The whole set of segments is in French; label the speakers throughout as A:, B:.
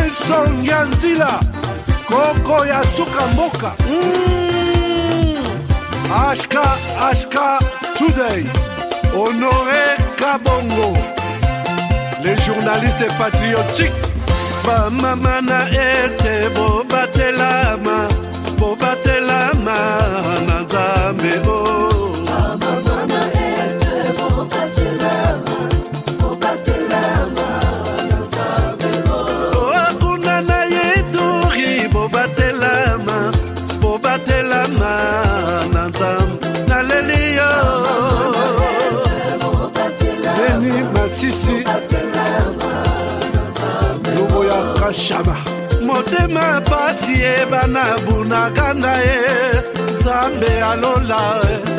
A: Songia Nzila Koko ya suka mboka Ashka Today Honoré Kabongo les journalistes patriotiques Bamamana este Bobatelama Nanzambe
B: Bamamana este Bobatelama Nanzambe
A: Akuna na yeturi Bobatelama Nanzambe Naleliyo Deni Masisi Lumo ya Kashama Motema pasi ebana bunaganda Zambe alola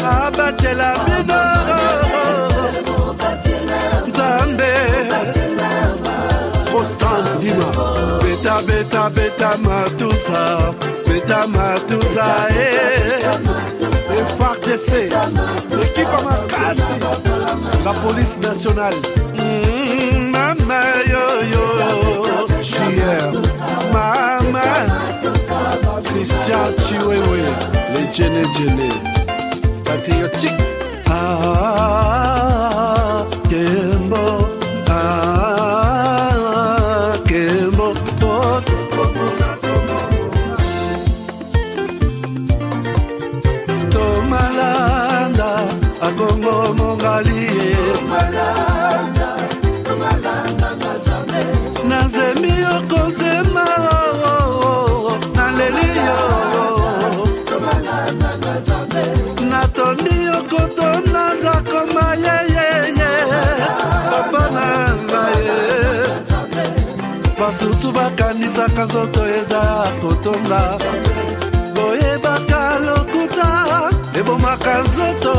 A: abatela bino Zambe Constant Dima Beta matuza FARDC l'équipe Amakasi la police nationale Mama yo JR Mama Christian Chiwewe les Djene patriotique Kembo Tomalanda Agongo Mongalie Nazemi okozema Naleliyo Natondi okotona Zakoma Papa nangaye Basusu bakanisaka nzoto eza kotonga Boyebaka lokuta ebomaka nzoto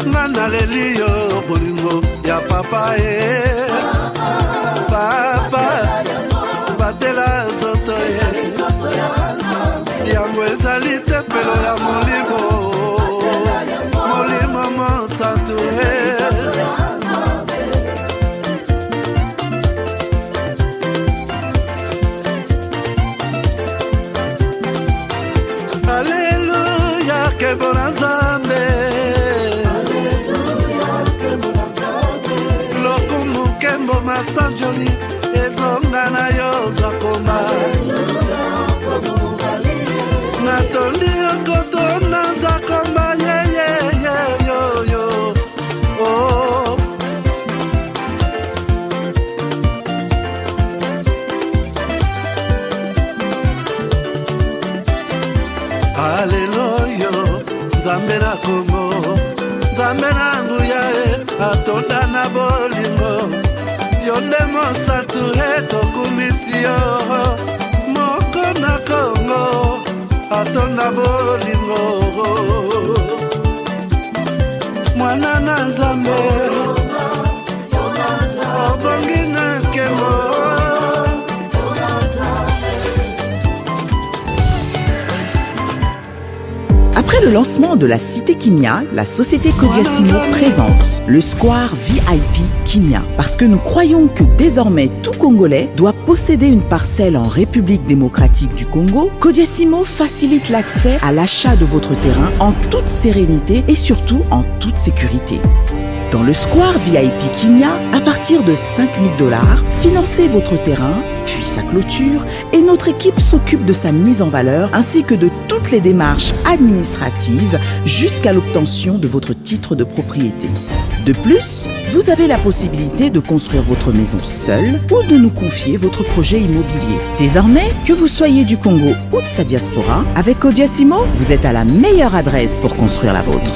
A: nga naleliyo bolingo ya papa Papa batela nzoto yango ezali tempelo ya molimo mosantu Alleluia kebona Nzambe Lokumu kembo masanjoli ezonga na yo zakoma Natondi okotona zakoma yo oh Alleluia Nzambe na Kongo Nzambe na nguya atonda na bolingo Yonde mosantu tokumisi yo Moko na Kongo atonda bolingo Mwana na Nzambe Obongi na Kembo
C: Après le lancement de la Cité Kimia, la société Kodiasimo présente le Square VIP Kimia. Parce que nous croyons que désormais tout Congolais doit posséder une parcelle en République démocratique du Congo, Kodiasimo facilite l'accès à l'achat de votre terrain en toute sérénité et surtout en toute sécurité. Dans le Square VIP Kimia, à partir de 5 000 $, financez votre terrain, puis sa clôture, et notre équipe s'occupe de sa mise en valeur ainsi que de toutes les démarches administratives jusqu'à l'obtention de votre titre de propriété. De plus, vous avez la possibilité de construire votre maison seule ou de nous confier votre projet immobilier. Désormais, que vous soyez du Congo ou de sa diaspora, avec Kodiasimo, vous êtes à la meilleure adresse pour construire la vôtre.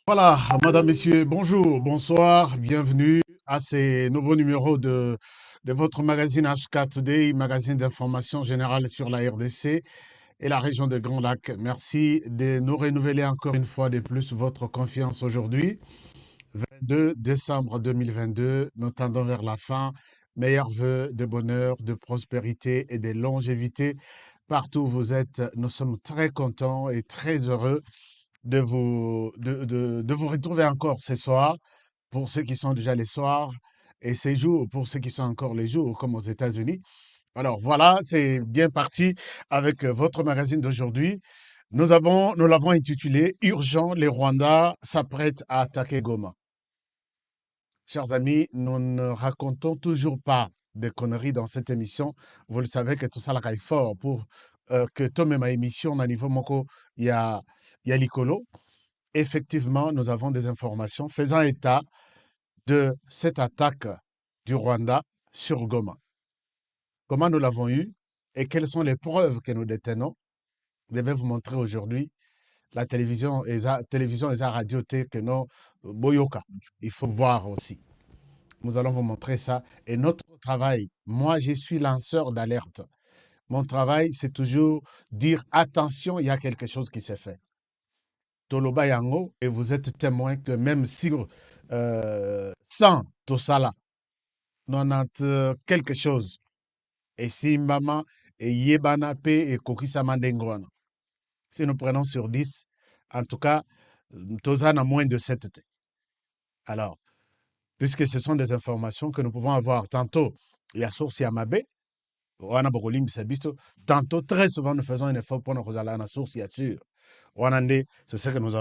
A: Voilà, madame, messieurs, bonjour, bonsoir, bienvenue à ces nouveaux numéros de votre magazine HK Today, magazine d'information générale sur la RDC et la région de Grand Lac. Merci de nous renouveler encore une fois de plus votre confiance aujourd'hui. 22 décembre 2022, nous tendons vers la fin. Meilleurs vœux de bonheur, de prospérité et de longévité partout où vous êtes. Nous sommes très contents et très heureux de vous retrouver encore ce soir, pour ceux qui sont déjà les soirs, et ces jours, pour ceux qui sont encore les jours, comme aux États-Unis. Alors voilà, c'est bien parti avec votre magazine d'aujourd'hui. Nous l'avons intitulé Urgent, les Rwandais s'apprêtent à attaquer Goma. Chers amis, nous ne racontons toujours pas des conneries dans cette émission. Vous le savez que tout ça, là, est fort pour que toi, ma émission, à niveau moko, il y a l'icolo. Effectivement, nous avons des informations faisant état de cette attaque du Rwanda sur Goma. Comment nous l'avons eu et quelles sont les preuves que nous détenons? Je vais vous montrer aujourd'hui la télévision et la radio que nous boyoka. Il faut voir aussi. Nous allons vous montrer ça. Et notre travail, moi, je suis lanceur d'alerte. Mon travail, c'est toujours dire attention, il y a quelque chose qui s'est fait. Toloba Yango, et vous êtes témoin que même sur 100 Tosala, 90 quelque chose, et Simbama, et Yebana Pe, et Kokisama Dengwana. Si nous prenons sur 10, en tout cas, Tosan a moins de 7. Alors, puisque ce sont des informations que nous pouvons avoir tantôt, il y a source Yamabe, Wana Bokolim Bisabisto, tantôt, très souvent, nous faisons un effort pour nous aller à la source, il y a sûr. Wanande, c'est ce que nous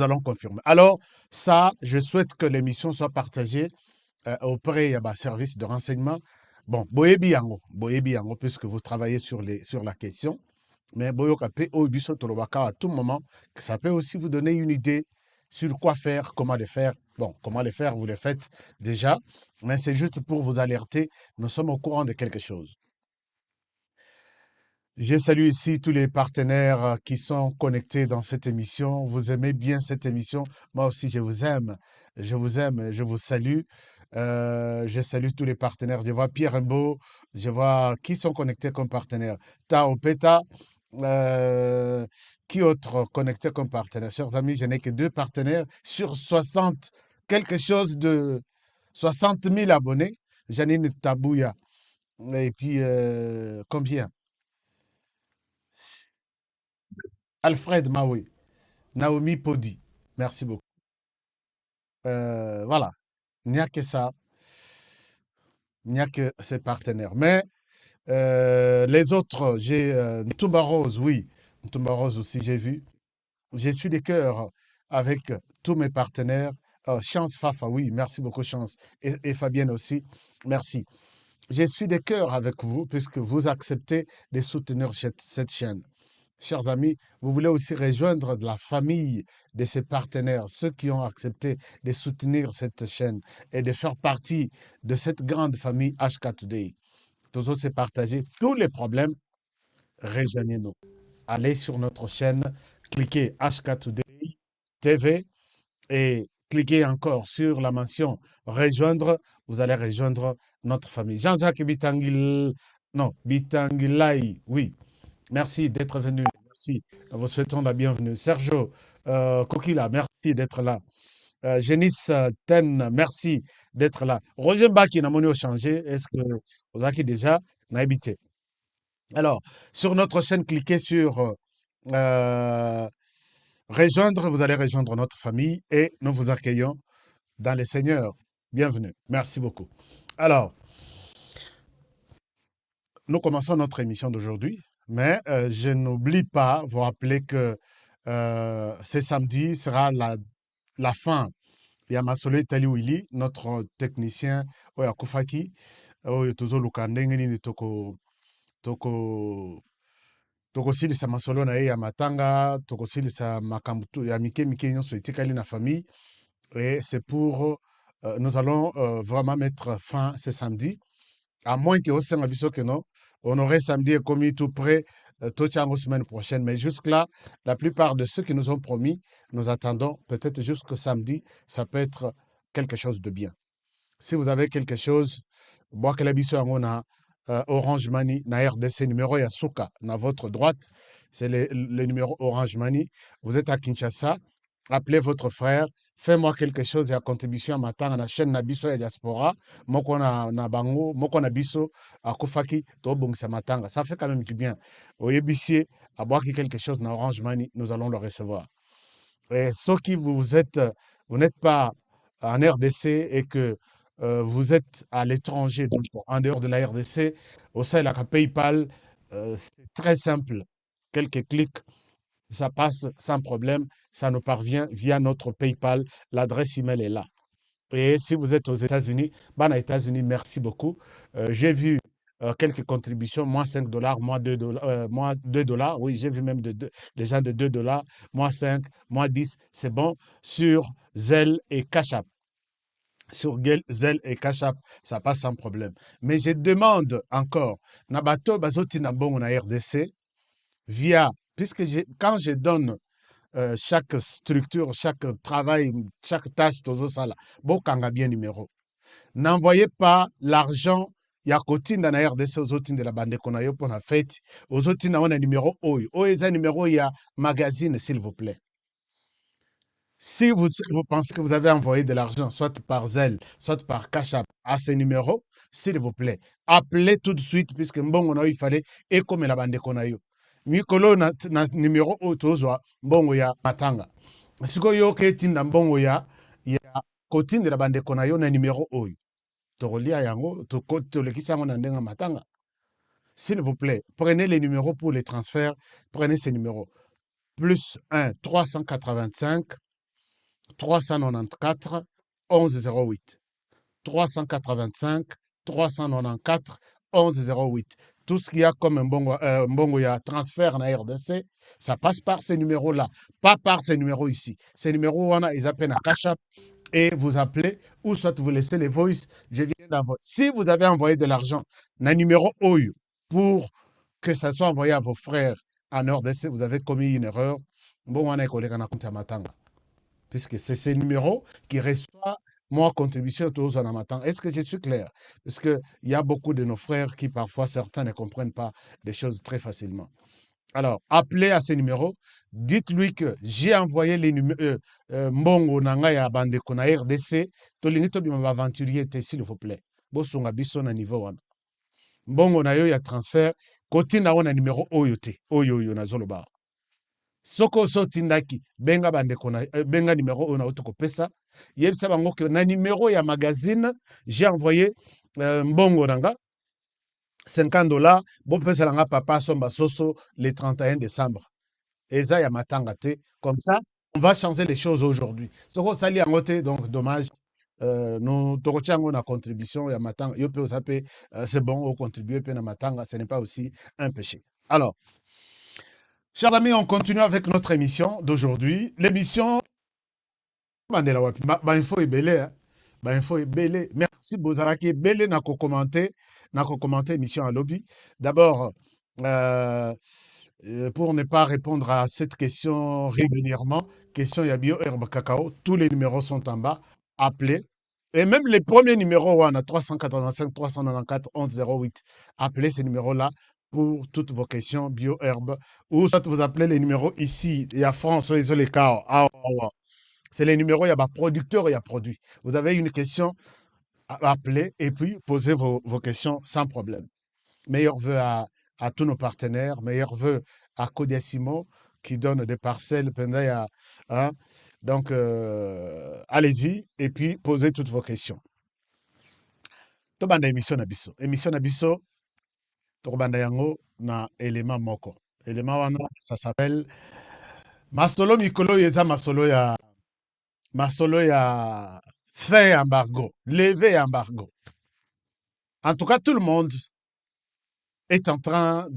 A: allons confirmer. Alors, ça, je souhaite que l'émission soit partagée auprès des services de renseignement. Bon, Boyebi Yango, puisque vous travaillez sur la question, mais Boyokape, Obiso Tolobaka, à tout moment, que ça peut aussi vous donner une idée sur quoi faire, comment le faire. Bon, comment le faire, vous le faites déjà, mais c'est juste pour vous alerter, nous sommes au courant de quelque chose. Je salue ici tous les partenaires qui sont connectés dans cette émission. Vous aimez bien cette émission. Moi aussi, je vous aime. Je vous aime. Je vous salue. Je salue tous les partenaires. Je vois Pierre Rimbaud. Je vois qui sont connectés comme partenaires. Tao Peta. Qui autre connecté comme partenaire? Chers amis, je n'ai que 2 partenaires sur 60, quelque chose de 60 000 abonnés. Janine Tabouya. Et puis, combien? Alfred Maui, Naomi Podi. Merci beaucoup. Voilà. Il n'y a que ça. Il n'y a que ces partenaires. Mais les autres, j'ai Ntumba Rose, oui. Ntumba Rose aussi, j'ai vu. Je suis des cœurs avec tous mes partenaires. Chance Fafa, oui, merci beaucoup, Chance. Et Fabienne aussi, merci. Je suis des cœurs avec vous puisque vous acceptez de soutenir cette chaîne. Chers amis, vous voulez aussi rejoindre de la famille de ces partenaires, ceux qui ont accepté de soutenir cette chaîne et de faire partie de cette grande famille HK Today. Tous autres, c'est partager tous les problèmes. Rejoignez-nous. Allez sur notre chaîne, cliquez HK Today TV et cliquez encore sur la mention rejoindre. Vous allez rejoindre notre famille. Jean-Jacques Bitangil, non, Bitangilai, oui. Merci d'être venu. Merci. Nous vous souhaitons la bienvenue. Sergio Kokila, merci d'être là. Génis Ten, merci d'être là. Roger Mbaki n'a pas changé. Est-ce que vous avez déjà habité? Alors, sur notre chaîne, cliquez sur rejoindre. Vous allez rejoindre notre famille et nous vous accueillons dans les Seigneurs. Bienvenue. Merci beaucoup. Alors, nous commençons notre émission d'aujourd'hui. Mais je n'oublie pas, vous rappeler que ce samedi sera la fin. Il y a Masolo Itali Willy, notre technicien Oyakufaki, Oyotozo Lukandenge ni tokosilisa masolo na ye ya matanga, tokosilisa makambu ya mike mike nyonso etikali na famille. Et c'est pour, nous allons vraiment mettre fin ce samedi, à moins que Osenga Biso que non, on aurait samedi commis tout près Tochango semaine prochaine. Mais jusque-là, la plupart de ceux qui nous ont promis, nous attendons peut-être jusqu'au samedi, ça peut être quelque chose de bien. Si vous avez quelque chose, moi, que la on a Orange Money, na RDC, numéro Yasuka, à votre droite, c'est le numéro Orange Money. Vous êtes à Kinshasa, appelez votre frère, fais-moi quelque chose et à contribution à matin, à la chaîne Nabiso et Diaspora, moko na bango, moko na biso, à Kofaki, to bongsa matanga. Ça fait quand même du bien. Au Yebissier, à boire quelque chose na Orange Money, nous allons le recevoir. Et ceux qui vous n'êtes pas en RDC et que vous êtes à l'étranger, donc en dehors de la RDC, au sein de la PayPal, c'est très simple. Quelques clics, ça passe sans problème, ça nous parvient via notre PayPal. L'adresse email est là. Et si vous êtes aux États-Unis, aux États-Unis, merci beaucoup. J'ai vu quelques contributions, moins $5, moins $2, moins $2. Oui, j'ai vu même des gens de $2, moins 5, moins 10. C'est bon. Sur Zelle et Cash App. Sur Zelle et Cash App, ça passe sans problème. Mais je demande encore, Nabato Bazoti Nambongo na RDC, via, puisque quand je donne chaque structure, chaque travail, chaque tâche, tout ça là, bokanga bien numéro. N'envoyez pas l'argent ya kotinda na RDC aux autres de la bande qu'on a eu pour la fête, aux autres on a numéro oyo. Oyo est un numéro ya magazine, s'il vous plaît. Si vous pensez que vous avez envoyé de l'argent, soit par Zelle, soit par Cash App, à ce numéro, s'il vous plaît, appelez tout de suite, puisque mbongo il fallait, et comme la bande qu'on a eu. Mikolo na numéro otozwa mbongo ya matanga. Siko yo ke tinda mbongo ya kotinda la bande qu'on a eu na numéro oyo. Tokolia yango, tolekisa yango na ndenga matanga. S'il vous plaît, prenez les numéros pour les transferts, prenez ces numéros. Plus 1 385 394 1108. 385 394 1108. Tout ce qu'il y a comme un mbongo ya transfert na RDC, ça passe par ces numéros-là, pas par ces numéros ici. Ces numéros, ils appellent à Cash App et vous appelez, ou soit vous laissez les voice. Je viens d'envoyer. Si vous avez envoyé de l'argent, na numéro OYU, pour que ça soit envoyé à vos frères en RDC, vous avez commis une erreur. Bon, on a collègue en compte à Matanga. Puisque c'est ces numéros qui reçoivent moi contribution tous en amateur. Est-ce que je suis clair? Parce qu'il y a beaucoup de nos frères qui parfois certains ne comprennent pas des choses très facilement. Alors, appelez à ces numéros, dites-lui que j'ai envoyé les numéros Mbongo Nanga ya bande kona RDC, tolingito bima aventurier s'il vous plaît. Bosonga biso na niveau wana. Mbongo na yo ya transfert, kotina wana numéro oyo te, oyo na zoloba. Soko so tindaki, benga bande kona, benga numéro oyo na otoko pesa. Yebisa bango que na numéro ya magazine, j'ai envoyé Mbongo Nanga, $50, bon pesa langa papa somba soso le 31 décembre. Eza ya matanga te. Comme ça, on va changer les choses aujourd'hui. Soko sali angote, donc dommage. Nous tokochango na contribution ya matanga. Yo pe osape, c'est bon, on contribue pe na matanga, ce n'est pas aussi un péché. Alors, chers amis, on continue avec notre émission d'aujourd'hui. L'émission Mandela wapi, info est belé, hein. Info est belé. Merci Bozaraki, belé n'a qu'à commenter émission à lobby. D'abord, pour ne pas répondre à cette question régulièrement, question Yabio Herbe Cacao, tous les numéros sont en bas, appelez. Et même les premiers numéros, on a 385 394 1108. Appelez ces numéros-là pour toutes vos questions bio-herbe. Ou soit vous appelez les numéros ici, il y a France, les cas. C'est les numéros, il y a producteur et il y a produit. Vous avez une question, appelez et puis posez vos questions sans problème. Meilleurs vœux à tous nos partenaires, meilleurs vœux à Kodiasimo qui donne des parcelles. Hein? Donc, allez-y et puis posez toutes vos questions. Tobanda émission Nabiso. Émission Nabiso, Tobanda Yango na élément moko. Élément wana, ça s'appelle Masolo Mikolo Yeza Masolo ya fait embargo, lever embargo. En tout cas, tout le monde est en train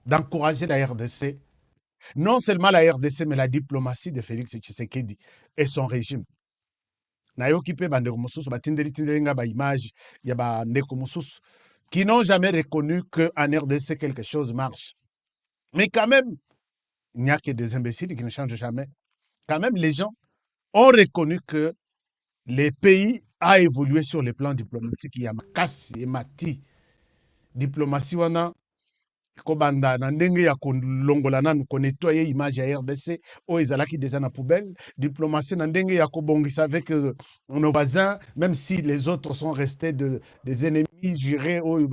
A: d'encourager la RDC. Non seulement la RDC, mais la diplomatie de Félix Tshisekedi et son régime. Na yo kipe bandeko mususu batindeli nga ba image ya bandeko mususu qui n'ont jamais reconnu qu'en RDC, quelque chose marche. Mais quand même, il n'y a que des imbéciles qui ne changent jamais. Quand même, les gens ont reconnu que le pays a évolué sur le plan diplomatique. Il y a makasi et mati. Diplomatie wana kobanda na ndenge ya kolongola nanu konettoyer image ya RDC oyo ezalaki déjà na poubelle. Diplomatie na ndenge ya kobongisa avec nos voisins, même si les autres sont restés des ennemis jurés oyo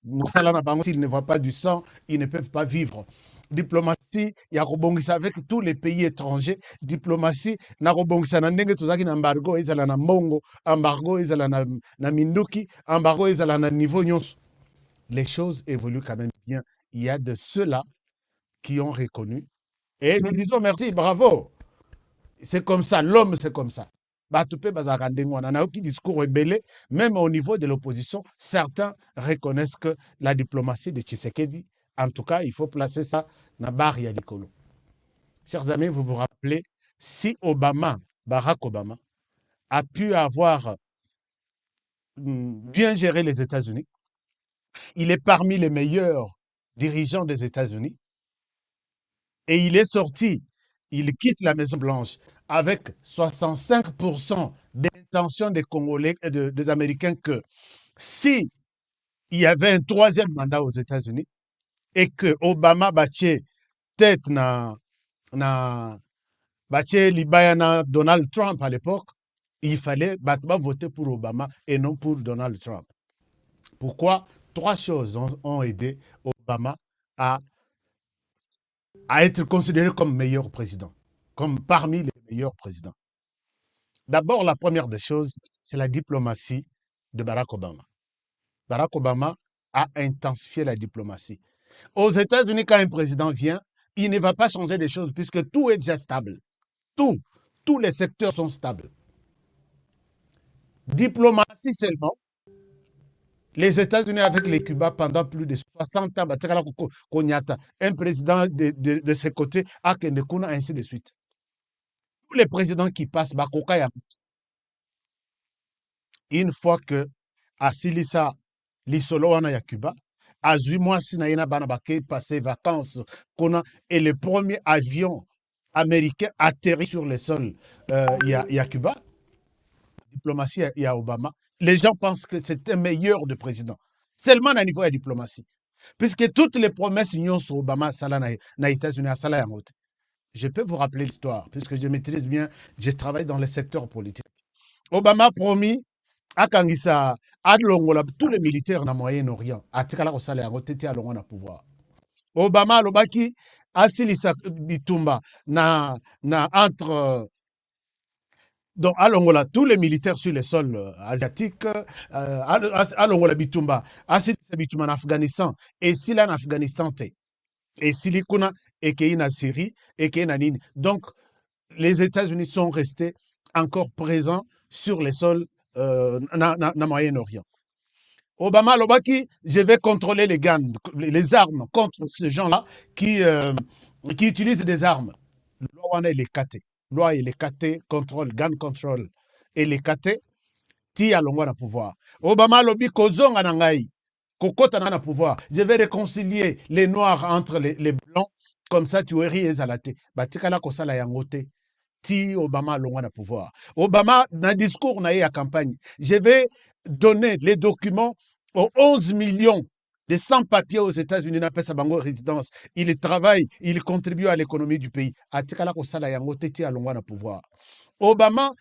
A: mosala na bango, s'ils ne voient pas du sang, ils ne peuvent pas vivre. Diplomatie ya kobongisa avec tous les pays étrangers. Diplomatie na kobongisa na ndenge tozaki na embargo ezala na mbongo, embargo ezala na minduki, embargo ezala na niveau nyonso. Les choses évoluent quand même bien. Il y a de ceux-là qui ont reconnu. Et nous disons merci, bravo. C'est comme ça, l'homme, c'est comme ça. On a aucun discours rebelle, même au niveau de l'opposition, certains reconnaissent que la diplomatie de Tshisekedi, en tout cas, il faut placer ça dans la barre Yadikolo. Chers amis, vous vous rappelez, si Barack Obama, a pu avoir bien géré les États-Unis, il est parmi les meilleurs dirigeants des États-Unis et il est sorti, il quitte la Maison-Blanche avec 65% d'intention des Congolais et des Américains que si il y avait un troisième mandat aux États-Unis et que Obama battait tête na battait Libayana Donald Trump à l'époque, il fallait voter pour Obama et non pour Donald Trump. Pourquoi? 3 choses ont aidé Obama à être considéré comme meilleur président, comme parmi les meilleurs présidents. D'abord, la première des choses, c'est la diplomatie de Barack Obama. Barack Obama a intensifié la diplomatie. Aux États-Unis, quand un président vient, il ne va pas changer les choses puisque tout est déjà stable. Tous les secteurs sont stables. Diplomatie seulement. Les États-Unis avec les Cuba pendant plus de 60 ans, un président de ses côtés, ainsi de suite. Tous les présidents qui passent, une fois que Asilisa Lisolo wana ya Cuba, à 8 mois, Sinaïna Banabake passé vacances, et le premier avion américain atterri sur le sol, il y a Cuba. Diplomatie, il y a Obama. Les gens pensent que c'est un meilleur de président. Seulement à niveau de la diplomatie. Puisque toutes les promesses n'y sur Obama, na États-Unis, à Salah. Je peux vous rappeler l'histoire, puisque je maîtrise bien, je travaille dans le secteur politique. Obama a promis à Kangisa, à Longola, tous les militaires dans le Moyen-Orient, à Tikala Osala, à Longola pouvoir. Obama, Lobaki, à Silisa Bitumba, entre. Donc, à l'Angola, tous les militaires sur le sol asiatique, à l'Angola Bitumba, à Bitumba en Afghanistan, et si là en Afghanistan, et si l'Ikuna, et qu'il y a en Syrie, et qu'il y a en Inde. Donc, les États-Unis sont restés encore présents sur le sol dans Moyen-Orient. Obama, Lobaki, je vais contrôler les armes contre ces gens-là qui utilisent des armes. Loi, est les KT. Loi et les KT, contrôle, gun control, et les KT, ti à l'ongwa na pouvoir. Obama lobi kozonga nangai, kokota na pouvoir. Je vais réconcilier les noirs entre les blancs, comme ça tu eri ezalate. Batikala kosala yangote, ti Obama l'ongwa na pouvoir. Obama, dans le discours na à campagne, je vais donner les documents aux 11 millions de sans-papiers aux États-Unis, n'a pas sa bango résidence. Il travaille, il contribue à l'économie du pays. Pouvoir. Obama,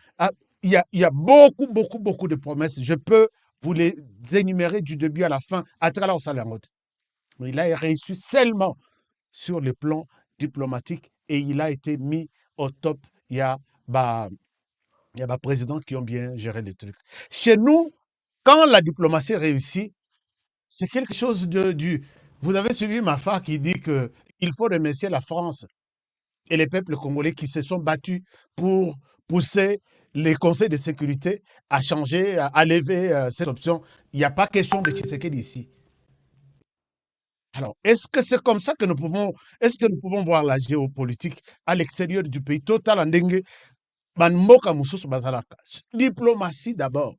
A: il y a beaucoup de promesses. Je peux vous les énumérer du début à la fin. Mais il a réussi seulement sur le plan diplomatique et il a été mis au top. Il y a des présidents qui ont bien géré les trucs. Chez nous, quand la diplomatie réussit, c'est quelque chose Vous avez suivi Mafa qui dit qu'il faut remercier la France et les peuples congolais qui se sont battus pour pousser les conseils de sécurité à changer, à lever cette option. Il n'y a pas question de Tshisekedi ici. Alors, est-ce que c'est comme ça que nous pouvons voir la géopolitique à l'extérieur du pays total en dengue? Diplomatie d'abord.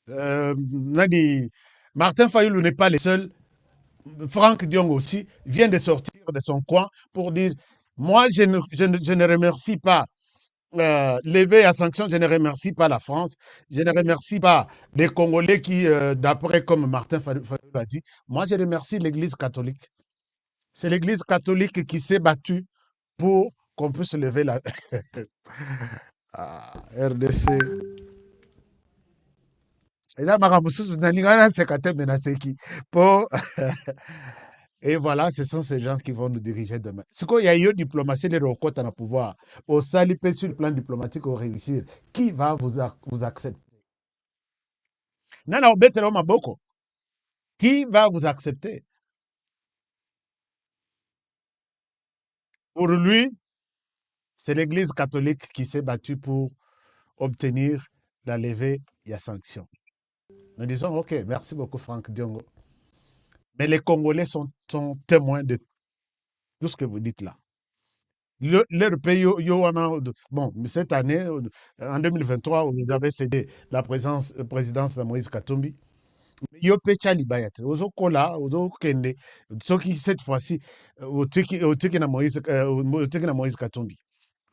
A: Nani, Martin Fayoulou n'est pas le seul. Franck Diong aussi vient de sortir de son coin pour dire, moi, je ne remercie pas lever à sanction, je ne remercie pas la France, je ne remercie pas les Congolais qui, d'après comme Martin Fayoulou a dit, moi, je remercie l'Église catholique. C'est l'Église catholique qui s'est battue pour qu'on puisse lever la Ah, RDC. Et là, et voilà, ce sont ces gens qui vont nous diriger demain. Ce qu'il y a eu diplomatie, les recotes à pouvoir. Au salipé sur le plan diplomatique, au réussir. Qui va vous accepter? Nana Obetero Maboko. Qui va vous accepter? Pour lui, c'est l'Église catholique qui s'est battue pour obtenir la levée des sanctions. Nous disons, OK, merci beaucoup Franck Diongo. Mais les Congolais sont témoins de tout ce que vous dites là. Leur pays, bon, cette année, en 2023, vous avez cédé la présidence de Moïse Katumbi. Yo pecha libayate. Ozo kola, ozo kende. Soki cette fois-ci, otiki na Moïse Katumbi.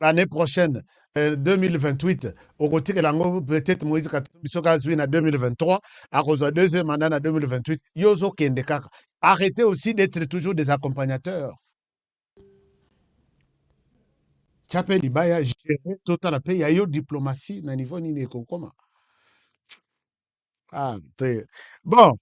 A: L'année prochaine, 2028, au côté que l'ango peut-être Moïse Katumbi soka zui na 2023, à cause de deuxième mandat en 2028, yozo kende kaka. Arrêtez aussi d'être toujours des accompagnateurs. Chapé libaya gérer total la paix, yo diplomatie na niveau ni nekokoma. Ah, bon.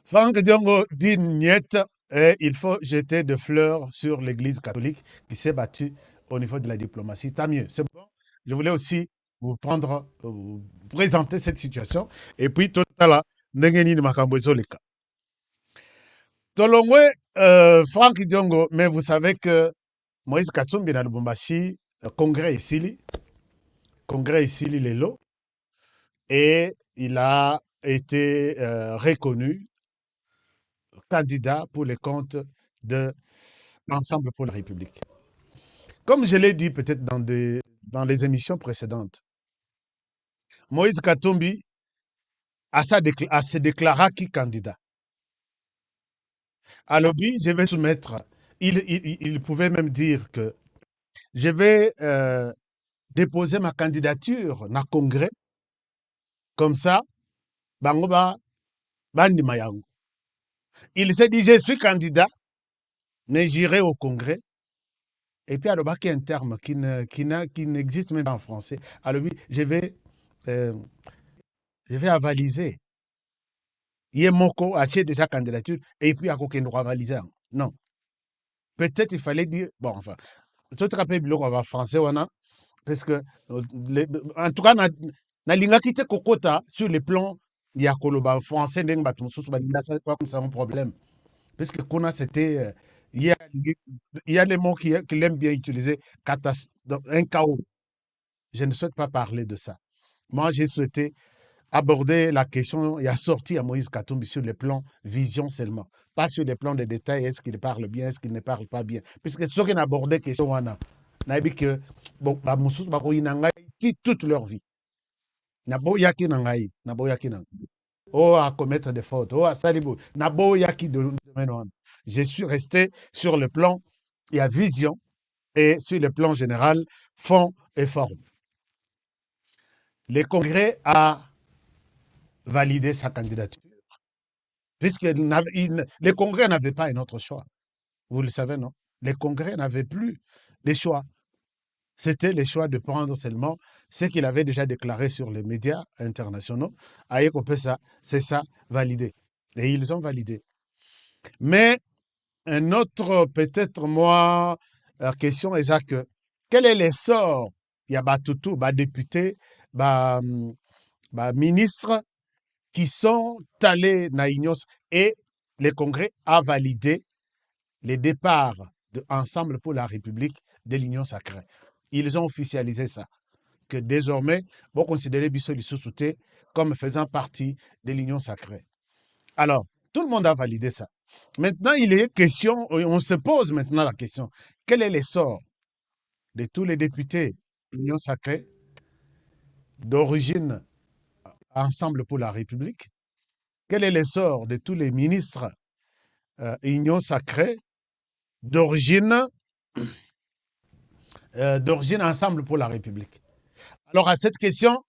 A: Franck Diongo dit niet, et il faut jeter des fleurs sur l'Église catholique qui s'est battue au niveau de la diplomatie. Tant mieux, c'est bon. Je voulais aussi vous présenter cette situation. Et puis, tout à l'heure, Ndengeni de Makambo Ezoleka. Tolongwe, Franck Diongo, mais vous savez que Moïse Katumbi na Lubumbashi, congrès ici, Lelo, et il a été reconnu candidat pour les comptes de l'Ensemble pour la République. Comme je l'ai dit peut-être dans les émissions précédentes, Moïse Katumbi a se déclaré qui candidat. À l'objet, je vais soumettre, il pouvait même dire que je vais déposer ma candidature dans le Congrès, comme ça, Bangoba Bandi Mayangu. Il s'est dit, je suis candidat, mais j'irai au Congrès. Et puis, alors, il y a un terme qui n'existe même pas en français. Alors, oui, je vais avaliser. Yemoko a déjà candidature et puis à aucun droit avaliser. Non. Peut-être il fallait dire, bon, enfin, tout à fait, on va français, parce que, en tout cas, na linga kite kokota sur le plan, il y a koloba français, n'eng batum sous c'est pas comme ça un problème. Parce que Kona, c'était, il y a les mots qu'il aime bien utiliser, un chaos. Je ne souhaite pas parler de ça. Moi, j'ai souhaité aborder la question et a sorti à Moïse Katumbi sur le plan vision seulement. Pas sur le plan des détails, est-ce qu'il parle bien, est-ce qu'il ne parle pas bien. Puisque ceux qui ont abordé la question, on a dit que, bon, toute leur vie. Naboyaki nangai, naboyaki nangai. Oh, à commettre des fautes. Oh, à Salibou. Naboyaki de je suis resté sur le plan, il y a vision, et sur le plan général, fond et forme. Le Congrès a validé sa candidature, puisque le Congrès n'avait pas un autre choix. Vous le savez, non? Le Congrès n'avait plus de choix. C'était le choix de prendre seulement ce qu'il avait déjà déclaré sur les médias internationaux. C'est ça, validé. Et ils ont validé. Mais un autre, peut-être moi, question est que quel est l'essor? Il y a Batutu, député, ministre qui sont allés dans l'Union et le Congrès a validé le départ de Ensemble pour la République de l'Union sacrée. Ils ont officialisé ça, que désormais, vous considérez Bissoli Soussouté comme faisant partie de l'Union sacrée. Alors, tout le monde a validé ça. Maintenant, il est question, on se pose maintenant la question, quel est l'essor de tous les députés de l'Union sacrée d'origine Ensemble pour la République? Quel est l'essor de tous les ministres Union sacrée d'origine Ensemble pour la République? Alors, à cette question,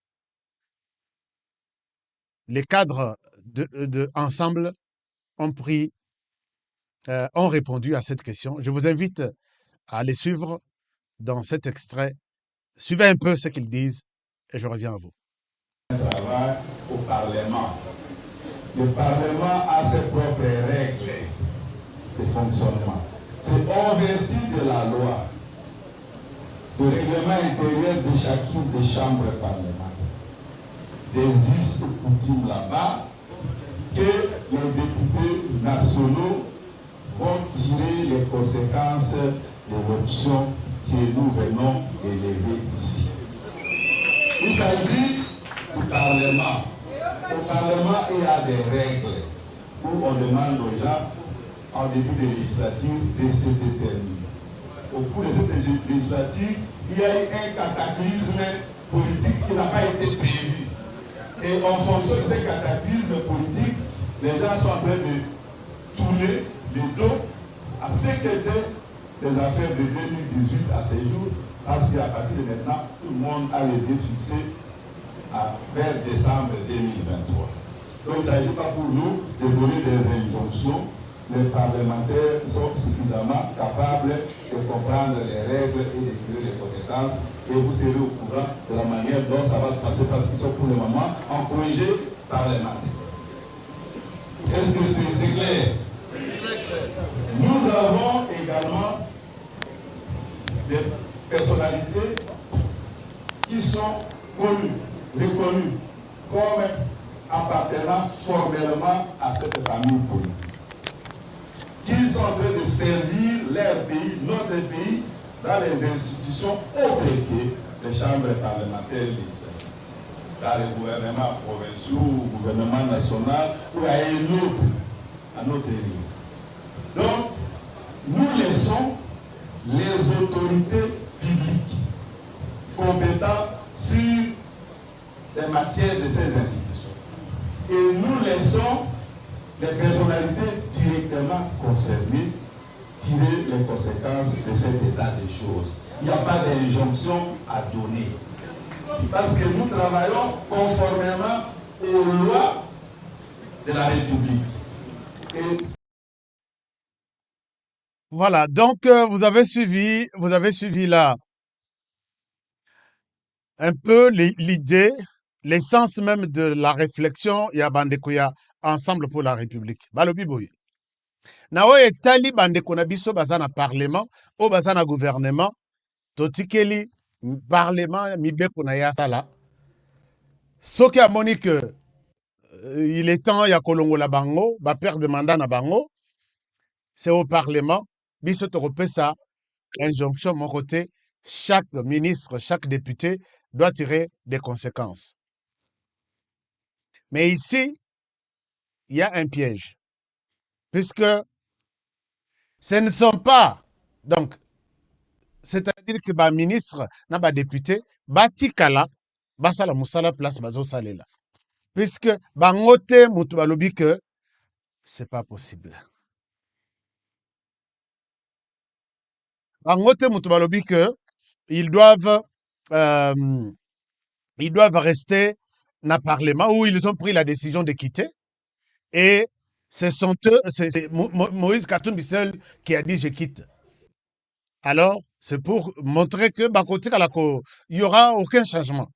A: les cadres de Ensemble ont répondu à cette question. Je vous invite à les suivre dans cet extrait. Suivez un peu ce qu'ils disent et je reviens à vous.
D: Travail au Parlement. Le Parlement a ses propres règles de fonctionnement. C'est en vertu de la loi, du règlement intérieur de chacune des chambres parlementaires, des us et coutumes là-bas, que les députés nationaux vont tirer les conséquences de l'option que nous venons d'élever ici. Il s'agit du Parlement. Au Parlement, il y a des règles où on demande aux gens, en début de législature, de se déterminer. Au cours de cette législature, il y a eu un cataclysme politique qui n'a pas été prévu. Et en fonction de ce cataclysme politique, les gens sont en train de tourner le dos à ce qu'étaient les affaires de 2018 à ce jour, parce qu'à partir de maintenant, tout le monde a les yeux fixés vers décembre 2023. Donc il ne s'agit pas pour nous de donner des injonctions. Les parlementaires sont suffisamment capables de comprendre les règles et de tirer les conséquences. Et vous serez au courant de la manière dont ça va se passer parce qu'ils sont pour le moment en congé parlementaire. Est-ce que c'est clair? Nous avons également des personnalités qui sont connues, reconnues comme appartenant formellement à cette famille politique, qui sont en train de servir leur pays, notre pays, dans les institutions autres que les chambres parlementaires législatives, dans les gouvernements provinciaux, au gouvernement national ou à notre niveau. Donc, nous laissons les autorités publiques compétentes sur les matières de ces institutions. Et nous laissons les personnalités directement concernées tirer les conséquences de cet état des choses. Il n'y a pas d'injonction à donner. Parce que nous travaillons conformément aux lois de la République. Et
A: voilà, donc vous avez suivi là un peu l'idée, l'essence même de la réflexion ya bandeko ya Ensemble pour la République. Balobi boye. Na oyo etali bandeko na biso baza na parlement, o baza na gouvernement, totikeli parlement mibeko na ya sala. Soki amoni que il est temps ya kolongola bango, ba perdre mandat na bango, c'est au parlement, biso tokopesa injonction mon côté, chaque ministre, chaque député doit tirer des conséquences. Mais ici, il y a un piège. Puisque ce ne sont pas, donc, c'est-à-dire que ba ministre, na ba député, ba tikala, ba sala musala place bazo salela. Puisque ba ngote mutu balobi que c'est pas possible. Ba ngote mutu balobi que ils doivent rester na parlement où ils ont pris la décision de quitter. Et ce sont eux, c'est Moïse Katumbi seul qui a dit je quitte. Alors, c'est pour montrer que il y aura aucun changement.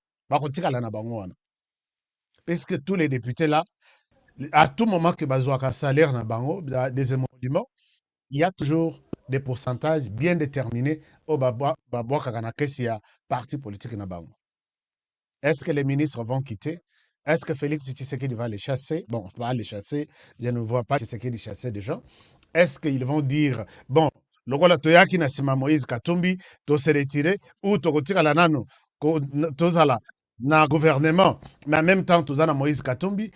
A: Puisque tous les députés là, à tout moment que Bazouaka salaire na bango, des émoluments, il y a toujours des pourcentages bien déterminés au Babouaka Kanakesia parti politique na bango. Est-ce que les ministres vont quitter? Est-ce que Félix Tshisekedi va les chasser? Bon, va les chasser. Je ne vois pas Tshisekedi chasser des gens. Est-ce qu'ils vont dire, bon, le roi Toyaki na sima Moïse Katumbi, to se retirer, ou to retira la nano, tozala na gouvernement, mais en même temps, tozana Moïse Katumbi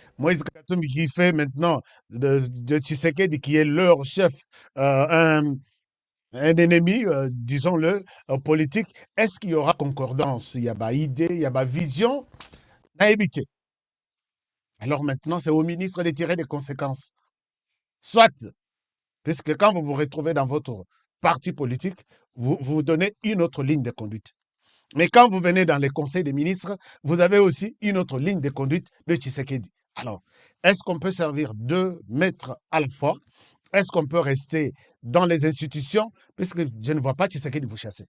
A: qui fait maintenant de Tshisekedi qui est leur chef, un ennemi, disons-le, politique. Est-ce qu'il y aura concordance? Il y a pas idée, il y a pas vision, à éviter. Alors maintenant, c'est au ministre de tirer des conséquences. Soit, puisque quand vous vous retrouvez dans votre parti politique, vous donnez une autre ligne de conduite. Mais quand vous venez dans les conseils des ministres, vous avez aussi une autre ligne de conduite de Tshisekedi. Alors, est-ce qu'on peut servir deux maîtres à la fois? Est-ce qu'on peut rester dans les institutions? Puisque je ne vois pas Tshisekedi vous chasser.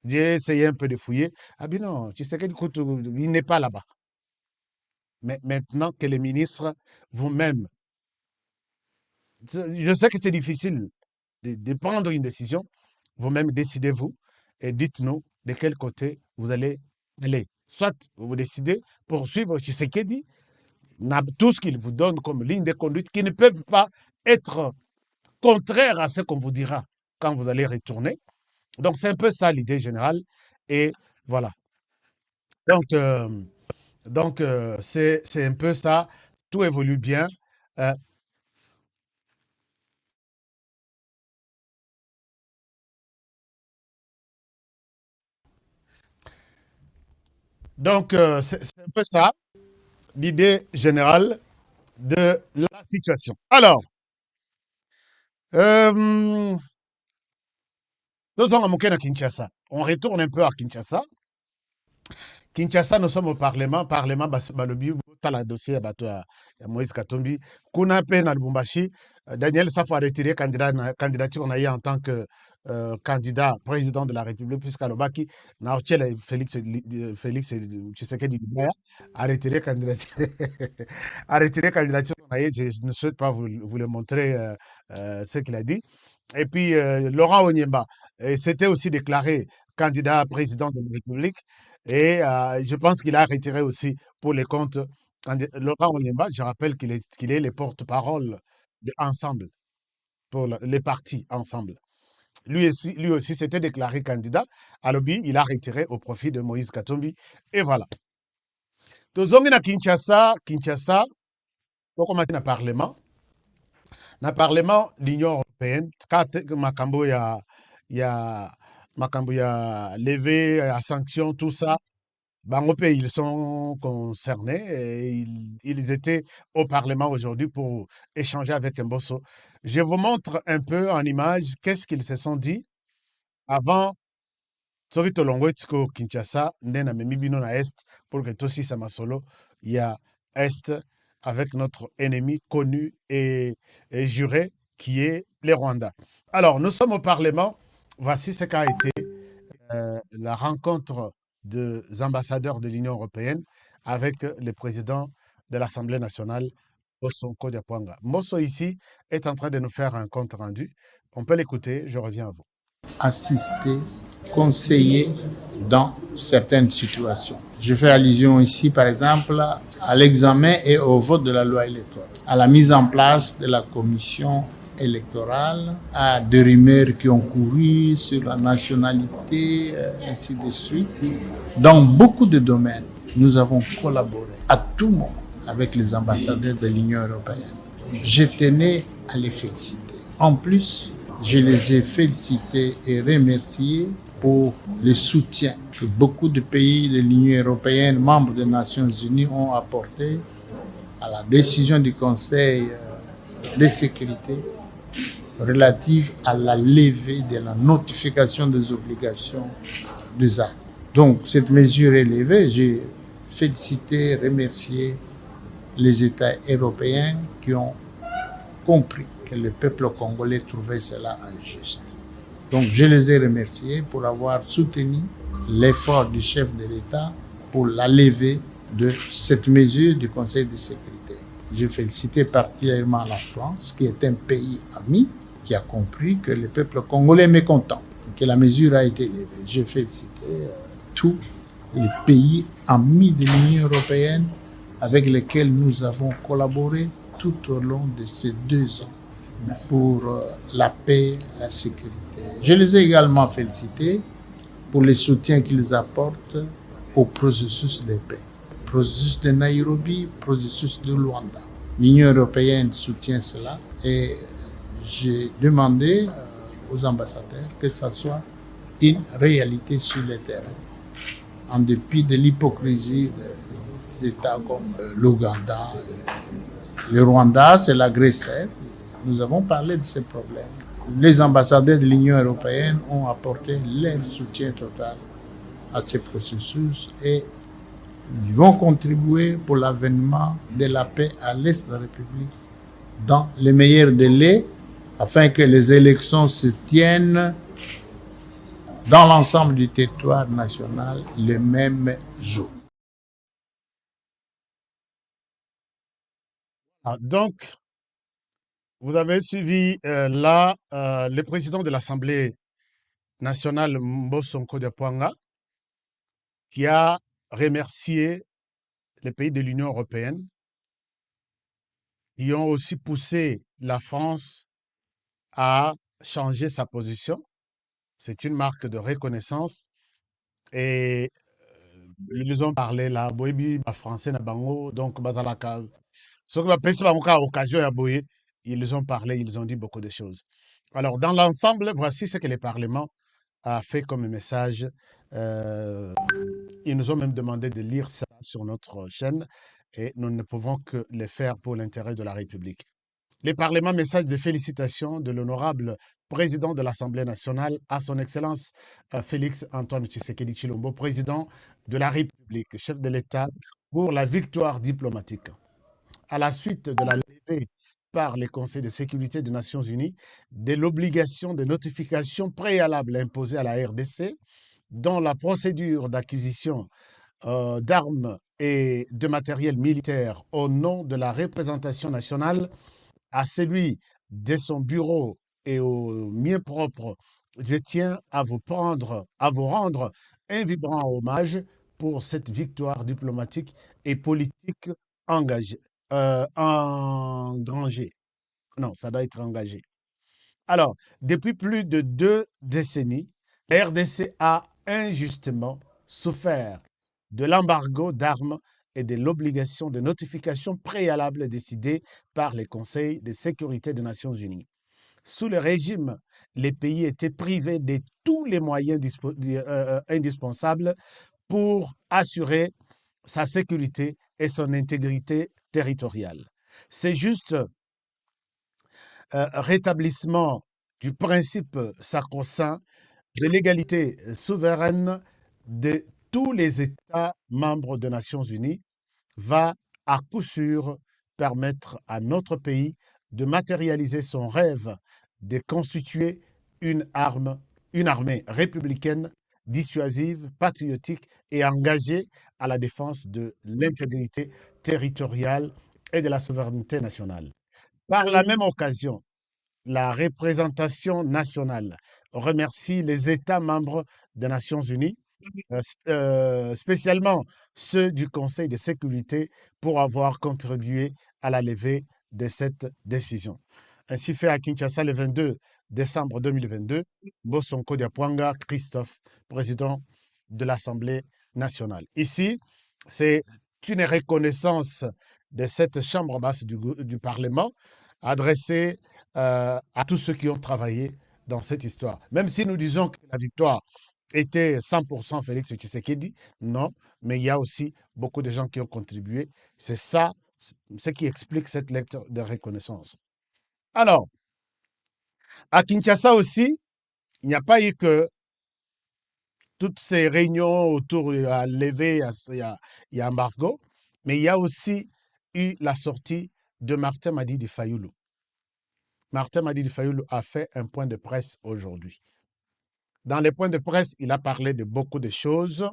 A: J'ai essayé un peu de fouiller. Ah bien non, Tshisekedi, écoute, il n'est pas là-bas. Mais maintenant que les ministres, vous-même, je sais que c'est difficile de prendre une décision, vous-même décidez-vous et dites-nous de quel côté vous allez aller. Soit vous décidez poursuivre Tshisekedi, tout ce qu'il vous donne comme ligne de conduite qui ne peuvent pas être contraires à ce qu'on vous dira quand vous allez retourner. Donc c'est un peu ça l'idée générale. Et voilà. Donc, c'est un peu ça. Tout évolue bien. Euh, donc, c'est un peu ça l'idée générale de la situation. Alors, euh, nous sommes à Mokena, Kinshasa. On retourne un peu à Kinshasa. Kinshasa, nous sommes au Parlement. Parlement, Balobi, Tala dossier, Moïse Katumbi. Kuna pe na Lubumbashi. Daniel Safo a retiré candidature on a eu en tant que candidat président de la République, puisqu'à Lobaki, Félix Tshisekedi a retiré candidature. A retiré candidature on a eu. Je ne souhaite pas vous le montrer ce qu'il a dit. Et puis, Laurent Onyemba s'était aussi déclaré candidat à président de la République. Et je pense qu'il a retiré aussi pour les comptes. Laurent Onyemba, je rappelle qu'il est le porte-parole de Ensemble, pour les partis Ensemble. Lui aussi s'était déclaré candidat. À l'objet, il a retiré au profit de Moïse Katumbi. Et voilà. Tozongi na Kinshasa, poko mati na Parlement. Na Parlement, l'Union européenne, makambo ya levé, ya sanction, tout ça. Bango pe, ils sont concernés et ils étaient au Parlement aujourd'hui pour échanger avec Mbosso. Je vous montre un peu en image qu'est-ce qu'ils se sont dit avant soki tolongo etiko Kinshasa nde na memi bino na Est pour que tosisa masolo il y a Est avec notre ennemi connu et juré qui est les Rwandais. Alors, nous sommes au Parlement. Voici ce qu'a été la rencontre des ambassadeurs de l'Union européenne avec le président de l'Assemblée nationale, Mbosso Kodiapwanga. Mbosso ici est en train de nous faire un compte rendu. On peut l'écouter, je reviens à vous.
E: Assister, conseiller dans certaines situations. Je fais allusion ici, par exemple, à l'examen et au vote de la loi électorale, à la mise en place de la commission électorale, à des rumeurs qui ont couru sur la nationalité, ainsi de suite. Dans beaucoup de domaines, nous avons collaboré à tout moment avec les ambassadeurs de l'Union européenne. Je tenais à les féliciter. En plus, je les ai félicités et remerciés pour le soutien que beaucoup de pays de l'Union européenne, membres des Nations Unies, ont apporté à la décision du Conseil de sécurité relative à la levée de la notification des obligations des actes. Donc, cette mesure est levée. J'ai félicité, remercié les États européens qui ont compris que le peuple congolais trouvait cela injuste. Donc, je les ai remerciés pour avoir soutenu l'effort du chef de l'État pour la levée de cette mesure du Conseil de sécurité. J'ai félicité particulièrement la France, qui est un pays ami, qui a compris que le peuple congolais est mécontent, que la mesure a été levée. J'ai félicité tous les pays amis de l'Union européenne avec lesquels nous avons collaboré tout au long de ces 2 ans pour la paix, la sécurité. Je les ai également félicités pour le soutien qu'ils apportent au processus de paix. Processus de Nairobi, processus de Luanda. L'Union européenne soutient cela et j'ai demandé aux ambassadeurs que ça soit une réalité sur le terrain. En dépit de l'hypocrisie États comme l'Ouganda, le Rwanda, c'est l'agresseur. Nous avons parlé de ces problèmes. Les ambassadeurs de l'Union européenne ont apporté leur soutien total à ces processus et ils vont contribuer pour l'avènement de la paix à l'est de la République dans les meilleurs délais afin que les élections se tiennent dans l'ensemble du territoire national le même jour.
A: Donc, vous avez suivi là le président de l'Assemblée nationale, Mbosonko Diapwanga, qui a remercié les pays de l'Union européenne, qui ont aussi poussé la France à changer sa position. C'est une marque de reconnaissance. Et ils ont parlé là, boyebi, français na bango, donc bazalaka. Ce que bapesi bango ka occasion ya boye, ils ont parlé, ils ont dit beaucoup de choses. Alors, dans l'ensemble, voici ce que le Parlement a fait comme message. Ils nous ont même demandé de lire ça sur notre chaîne et nous ne pouvons que le faire pour l'intérêt de la République. Le Parlement, message de félicitations de l'honorable président de l'Assemblée nationale à son Excellence Félix Antoine Tshisekedi Tshilombo, président de la République, chef de l'État, pour la victoire diplomatique. À la suite de la levée par les conseils de sécurité des Nations Unies de l'obligation de notification préalable imposée à la RDC dans la procédure d'acquisition d'armes et de matériel militaire au nom de la représentation nationale à celui de son bureau et au mien propre, je tiens à vous rendre un vibrant hommage pour cette victoire diplomatique et politique engrangée. Non, ça doit être engagé. Alors, depuis plus de 2 décennies, la RDC a injustement souffert de l'embargo d'armes et de l'obligation de notification préalable décidée par les conseils de sécurité des Nations Unies. Sous le régime, les pays étaient privés de tous les moyens indispensables pour assurer sa sécurité et son intégrité territoriale. C'est juste rétablissement du principe sacro-saint de l'égalité souveraine de tous les États membres des Nations Unies va à coup sûr permettre à notre pays de matérialiser son rêve de constituer une armée républicaine, dissuasive, patriotique et engagée à la défense de l'intégrité territoriale et de la souveraineté nationale. Par la même occasion, la représentation nationale remercie les États membres des Nations Unies, spécialement ceux du Conseil de sécurité, pour avoir contribué à la levée de cette décision. Ainsi fait à Kinshasa le 22 décembre 2022, Bosonko Diapwanga Christophe, président de l'Assemblée nationale. Ici, c'est une reconnaissance de cette chambre basse du Parlement adressée à tous ceux qui ont travaillé dans cette histoire. Même si nous disons que la victoire était 100% Félix Tshisekedi, non, mais il y a aussi beaucoup de gens qui ont contribué. C'est ça, ce qui explique cette lettre de reconnaissance. Alors, à Kinshasa aussi, il n'y a pas eu que toutes ces réunions autour de la levée, il y a embargo, mais il y a aussi eu la sortie de Martin Madidi Fayulu. Martin Madidi Fayulu a fait un point de presse aujourd'hui. Dans les points de presse, il a parlé de beaucoup de choses,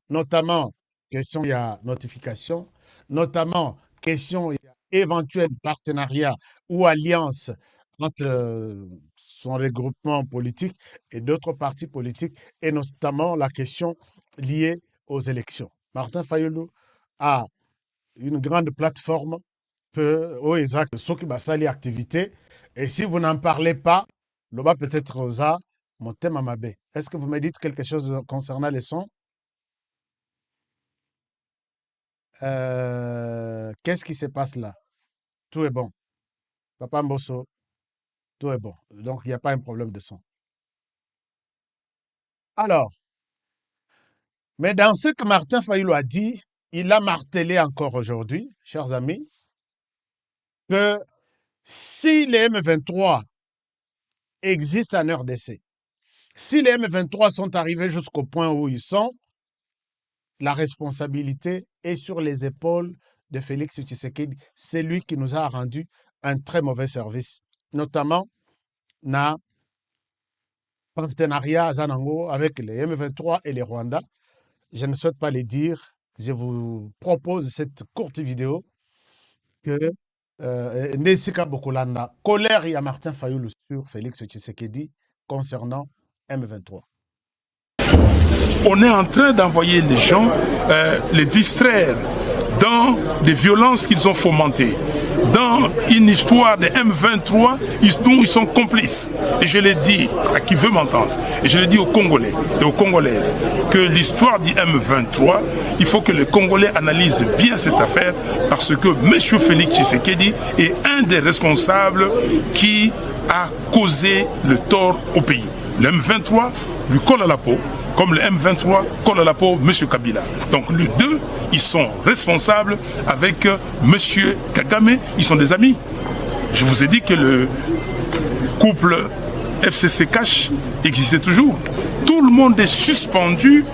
A: notamment question, il y a notification, notamment question, il y a éventuel partenariat ou alliance entre son regroupement politique et d'autres partis politiques, et notamment la question liée aux élections. Martin Fayulu a une grande plateforme, exact, ceux qui basali activité, et si vous n'en parlez pas, l'oba peut-être osa Motema Mabe. Est-ce que vous me dites quelque chose concernant les sons? Qu'est-ce qui se passe là? Tout est bon. Papa Mbosso, tout est bon. Donc, il n'y a pas un problème de son. Alors, mais dans ce que Martin Fayulu a dit, il a martelé encore aujourd'hui, chers amis, que si les M23 existent en RDC, si les M23 sont arrivés jusqu'au point où ils sont, la responsabilité est sur les épaules de Félix Tshisekedi. C'est lui qui nous a rendu un très mauvais service, notamment dans le partenariat Zanango avec les M23 et les Rwandais. Je ne souhaite pas les dire. Je vous propose cette courte vidéo que Nesika Bokolanda, colère et à Martin Fayoulou sur Félix Tshisekedi concernant M23.
F: On est en train d'envoyer les gens, les distraire dans des violences qu'ils ont fomentées, dans une histoire de M23 dont ils sont complices. Et je l'ai dit à qui veut m'entendre, et je l'ai dit aux Congolais et aux Congolaises, que l'histoire du M23, il faut que les Congolais analysent bien cette affaire, parce que M. Félix Tshisekedi est un des responsables qui a causé le tort au pays. Le M23 lui colle à la peau, comme le M23 colle à la peau M. Kabila. Donc les deux, ils sont responsables avec M. Kagame, ils sont des amis. Je vous ai dit que le couple FCC Cash existait toujours. Tout le monde est suspendu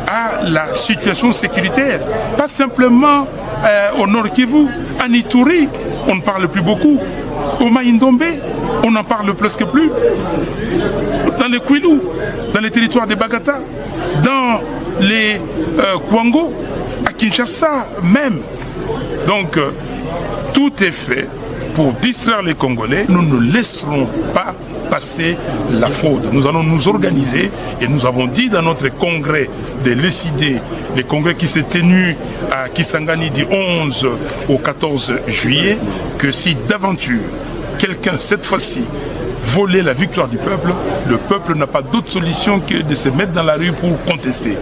F: à la situation sécuritaire. Pas simplement au Nord Kivu, à Ituri, on ne parle plus beaucoup. Au Maïndombe, on n'en parle presque plus. Dans les Kwilu, dans les territoires des Bagata, dans les Kwango, à Kinshasa même. Donc, tout est fait pour distraire les Congolais. Nous ne laisserons pas passer la fraude. Nous allons nous organiser et nous avons dit dans notre congrès de l'ECD, les congrès qui s'est tenu à Kisangani du 11 au 14 juillet, que si d'aventure quelqu'un cette fois-ci voler la victoire du peuple, le peuple n'a pas d'autre solution que de se mettre dans la rue pour contester.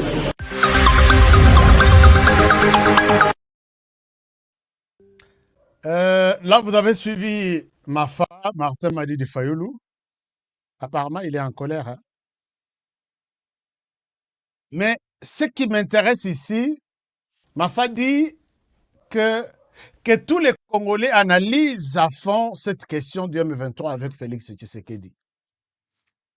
A: Là, vous avez suivi Mafa, Martin Madi de Fayoulou. Apparemment, il est en colère. Hein. Mais ce qui m'intéresse ici, Mafa dit que tous les Congolais analysent à fond cette question du M23 avec Félix Tshisekedi.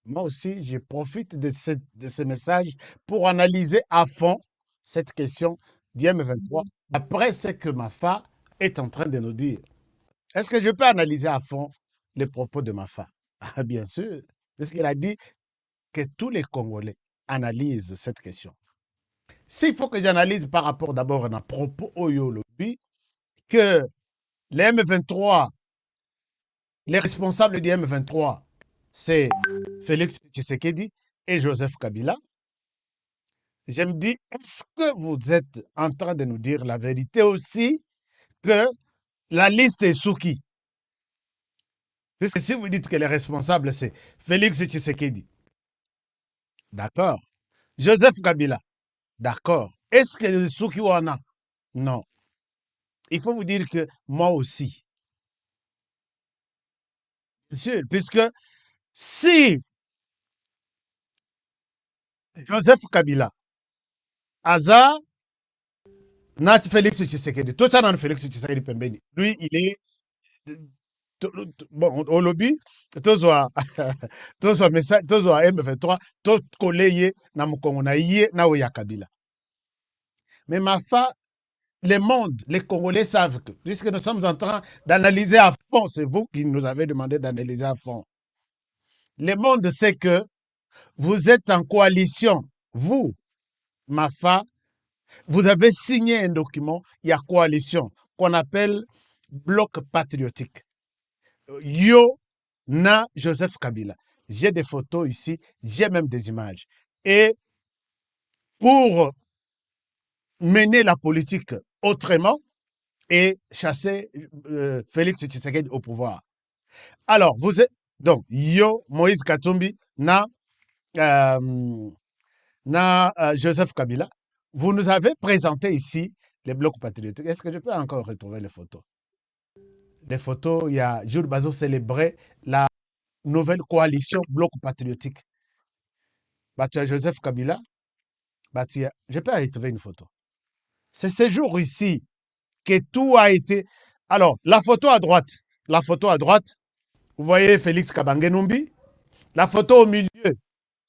A: Moi aussi, je profite de ce message pour analyser à fond cette question du M23 après ce que Mafa est en train de nous dire. Est-ce que je peux analyser à fond les propos de Mafa? Ah, bien sûr, parce qu'il a dit que tous les Congolais analysent cette question. S'il faut que j'analyse par rapport d'abord à un propos Oyo Lobby, que les M23, les responsables du M23, c'est Félix Tshisekedi et Joseph Kabila, je me dis, est-ce que vous êtes en train de nous dire la vérité aussi, que la liste est sous qui? Puisque si vous dites que les responsables, c'est Félix Tshisekedi, d'accord. Joseph Kabila, d'accord. Est-ce que c'est sous qui on a? Non. Il faut vous dire que moi aussi. Bien sûr, puisque si Joseph Kabila, Aza, Nat Félix Tshisekedi, tout ça dans Félix Tshisekedi Pembeni, lui, il est bon, au lobby, tous message, tous M23, tous collés, na mukongo na yé, na oya Kabila. Mais ma fa, le monde, les Congolais savent que, puisque nous sommes en train d'analyser à fond, c'est vous qui nous avez demandé d'analyser à fond. Le monde sait que vous êtes en coalition. Vous, Mafa, vous avez signé un document, il y a coalition, qu'on appelle Bloc patriotique. Yo, na Joseph Kabila. J'ai des photos ici, j'ai même des images. Et pour mener la politique autrement et chasser Félix Tshisekedi au pouvoir. Alors, vous êtes donc Yo, Moïse Katumbi, Joseph Kabila. Vous nous avez présenté ici les blocs patriotiques. Est-ce que je peux encore retrouver les photos? Les photos, il y a Jules Bazo célébrait la nouvelle coalition bloc patriotique. Bah, tu as Joseph Kabila. Bah, je peux retrouver une photo. C'est ces jours ici que tout a été... Alors, la photo à droite, vous voyez Félix Kabange-Numbi. La photo au milieu,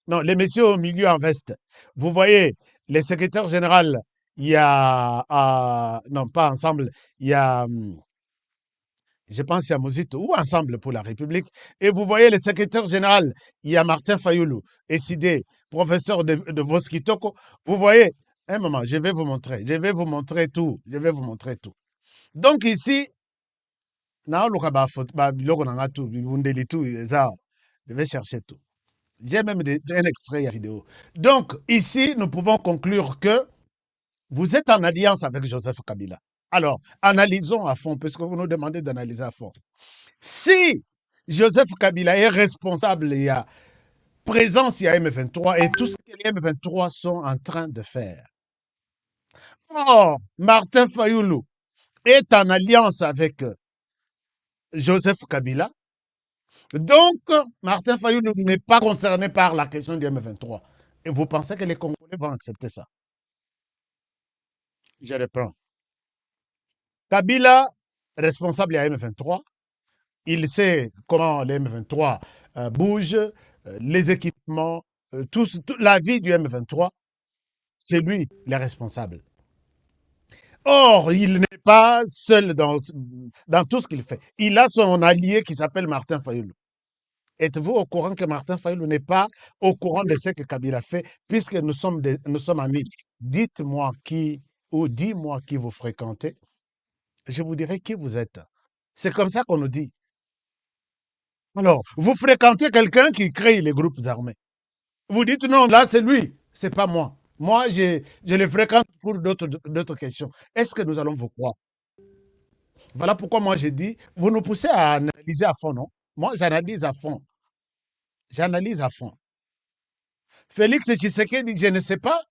A: non, les messieurs au milieu en veste. Vous voyez les secrétaires généraux, il y a... non, pas ensemble, il y a... je pense qu'il y a Mozito ou Ensemble pour la République. Et vous voyez le secrétaire général, il y a Martin Fayoulou, SID, professeur de Voskitoko. Vous voyez, un moment, je vais vous montrer tout. Donc ici, je vais chercher tout. J'ai même un extrait à vidéo. Donc ici, nous pouvons conclure que vous êtes en alliance avec Joseph Kabila. Alors, analysons à fond, puisque vous nous demandez d'analyser à fond. Si Joseph Kabila est responsable, il y a présence, il y a M23 et tout ce que les M23 sont en train de faire. Or, Martin Fayoulou est en alliance avec Joseph Kabila. Donc, Martin Fayoulou n'est pas concerné par la question du M23. Et vous pensez que les Congolais vont accepter ça? Je reprends. Kabila, responsable à M23, il sait comment les M23 bougent, les équipements, toute la vie du M23, c'est lui le responsable. Or, il n'est pas seul dans tout ce qu'il fait. Il a son allié qui s'appelle Martin Fayoulou. Êtes-vous au courant que Martin Fayoulou n'est pas au courant de ce que Kabila fait, puisque nous sommes amis? Dites-moi qui, ou dis-moi qui vous fréquentez, je vous dirai qui vous êtes. C'est comme ça qu'on nous dit. Alors, vous fréquentez quelqu'un qui crée les groupes armés. Vous dites non, là c'est lui, c'est pas moi. Moi, je le fréquente pour d'autres questions. Est-ce que nous allons vous croire? Voilà pourquoi moi j'ai dit, vous nous poussez à analyser à fond, non? Moi, j'analyse à fond. Félix Tshisekedi dit, je ne sais pas.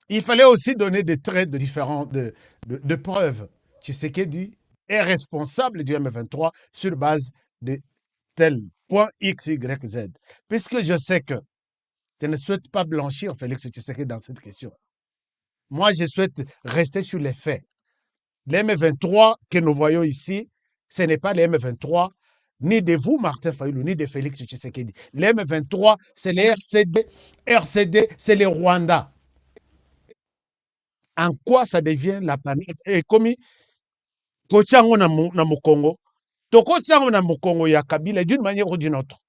A: Il fallait aussi donner des traits de preuves. Tshisekedi est responsable du M23 sur base de tel point X, Y, Z. Puisque je sais que je ne souhaite pas blanchir Félix Tshisekedi dans cette question. Moi, je souhaite rester sur les faits. Les M23 que nous voyons ici, ce n'est pas les M23 ni de vous, Martin Fayoulou, ni de Félix Tshisekedi. Les M23, c'est les RCD. RCD, c'est les Rwandais. En quoi ça devient la planète? Et comme Kochango na Mukongo, Tokochango na Mukongo ya Kabila d'une manière ou d'une autre.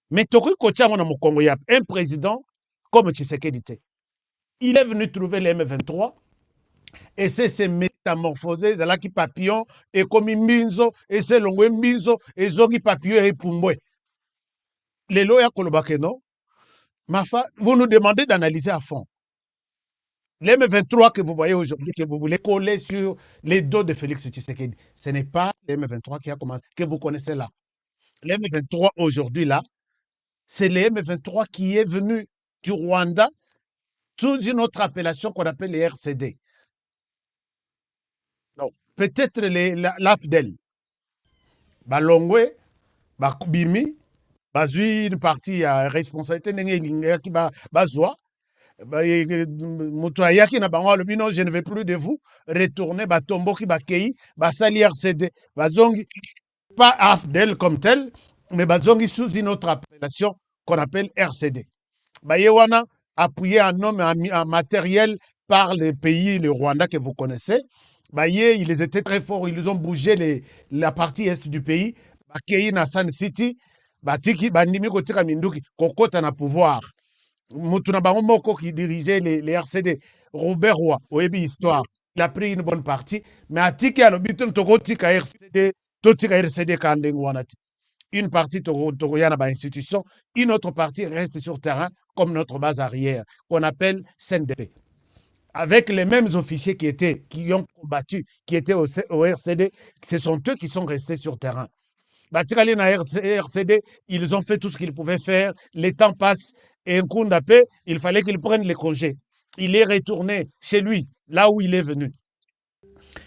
A: Mais Toko Kochango na Mukongo ya un président comme Tshisekedi. Il est venu trouver les M23 et c'est ces métamorphosés, là qui papillon et comme Minzo et c'est l'ongwe Minzo et zogi papillon et Pumbwe. Les lois Kolobakeno, vous nous demandez d'analyser à fond. Les M23 que vous voyez aujourd'hui, que vous voulez coller sur les dos de Félix Tshisekedi, ce n'est pas les M23 que vous connaissez là. Les M23 aujourd'hui là, c'est les M23 qui est venu du Rwanda sous une autre appellation qu'on appelle les RCD. Donc, peut-être l'AFDEL. Balongwe, Bakubimi, Bazui, une partie à responsabilité, qui Bazoua. Je ne veux plus de vous. Retournez, Batomboki, Bakei, Basali RCD, Bazongi, pas AFDEL comme tel, mais Bazongi sous une autre appellation qu'on appelle RCD. Bayewana, appuyé en homme et en matériel par les pays, le Rwanda que vous connaissez. Baye, ils étaient très forts, ils ont bougé la partie est du pays. Bakei na San City, Batiki, Bandimi Kotika Minduki, Kokota na pouvoir. Mutuna Moko qui dirigeait les RCD, Robert Roy, Oebi Histoire, il a pris une bonne partie, mais à Tiki à l'obitun Togotika RCD, Totika RCD Kandengwanati. Une partie Togoyana ba institution, une autre partie reste sur terrain comme notre base arrière, qu'on appelle CNDP. Avec les mêmes officiers qui ont combattu, qui étaient au RCD, ce sont eux qui sont restés sur terrain. Batikali na RCD, ils ont fait tout ce qu'ils pouvaient faire, les temps passent, et un coup d'appel, il fallait qu'il prenne les congés. Il est retourné chez lui, là où il est venu.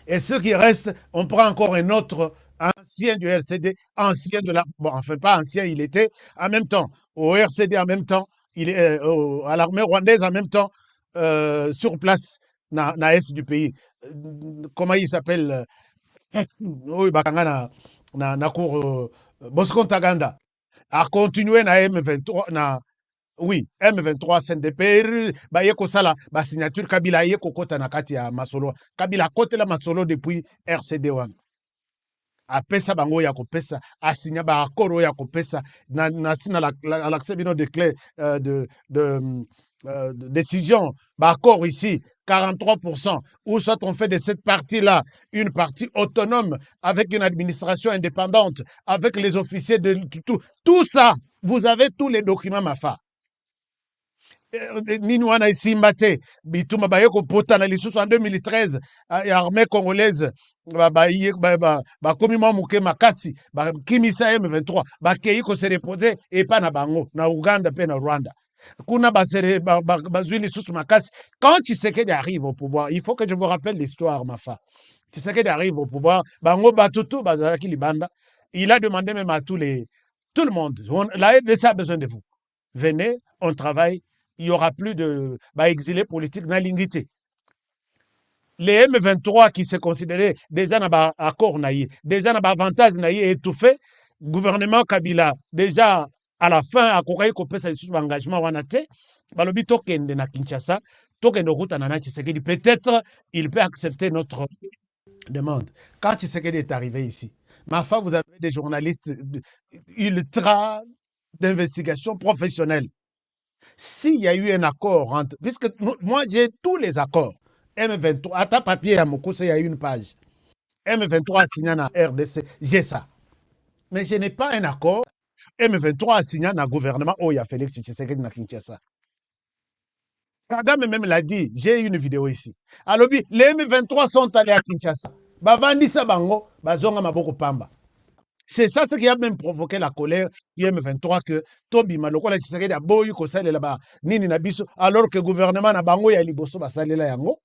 A: Et ceux qui restent, on prend encore un autre ancien du RCD, ancien de la... Bon, enfin pas ancien, il était en même temps, au RCD en même temps, il est à l'armée rwandaise en même temps, sur place, na est du pays. Comment il s'appelle? Oui, bakanga na cour Bosco Ntaganda. A continuer na M23 na oui, M23 CNDP baye kosala ba signature Kabila ye kokota na kati ya masolo. Kabila kotela masolo depuis RCD1. Apesa bango ya kopesa asinya ba accord ya kopesa na sina l'accès bino de clé de décision ba accord ici 43%, ou soit on fait de cette partie-là une partie autonome avec une administration indépendante, avec les officiers de tout ça. Vous avez tous les documents, ma nini wana isimba te bituma baye kopota na lisusu en 2013 armée congolaise bakomi mwa moke makasi bakimisa M23 bakei kose repose epa na bango na Uganda pe na Rwanda kuna bazwi lisusu makasi. Quand Tshisekedi arrive au pouvoir, il faut que je vous rappelle l'histoire, Mafa. Tshisekedi arrive au pouvoir, bango batutu bazalaki libanda, il a demandé même à tout le monde, la RDC a besoin de vous, venez, on travaille, il n'y aura plus de exilés politiques dans l'ingité. Les M23 qui se considéraient déjà dans l'accord, déjà dans l'avantage étouffé, gouvernement Kabila, déjà à la fin, à Koraï Kopesa sur l'engagement Wanate, Balobi Tokende na Kinshasa, Tokende Ruta Nana Tshisekedi, peut-être il peut accepter notre demande. Quand Tshisekedi est arrivé ici, ma femme, vous avez des journalistes ultra d'investigation professionnelle. S'il y a eu un accord entre, puisque moi j'ai tous les accords, M23, à ta papier à Mokoussa, il y a une page. M23 a signé à RDC, j'ai ça. Mais je n'ai pas un accord. M23 a signé dans le gouvernement. Oh, il y a Félix Tshisekedi na Kinshasa. Kagame même l'a dit, j'ai une vidéo ici. Alors, les M23 sont allés à Kinshasa. Bavandisa bango, bazonga maboko pamba. C'est ça ce qui a même provoqué la colère du M23 que Tobi Maloko la Tshisekedi a boyu ko sale là-bas nini na biso alors que le gouvernement na bango ya liboso ba sale la yango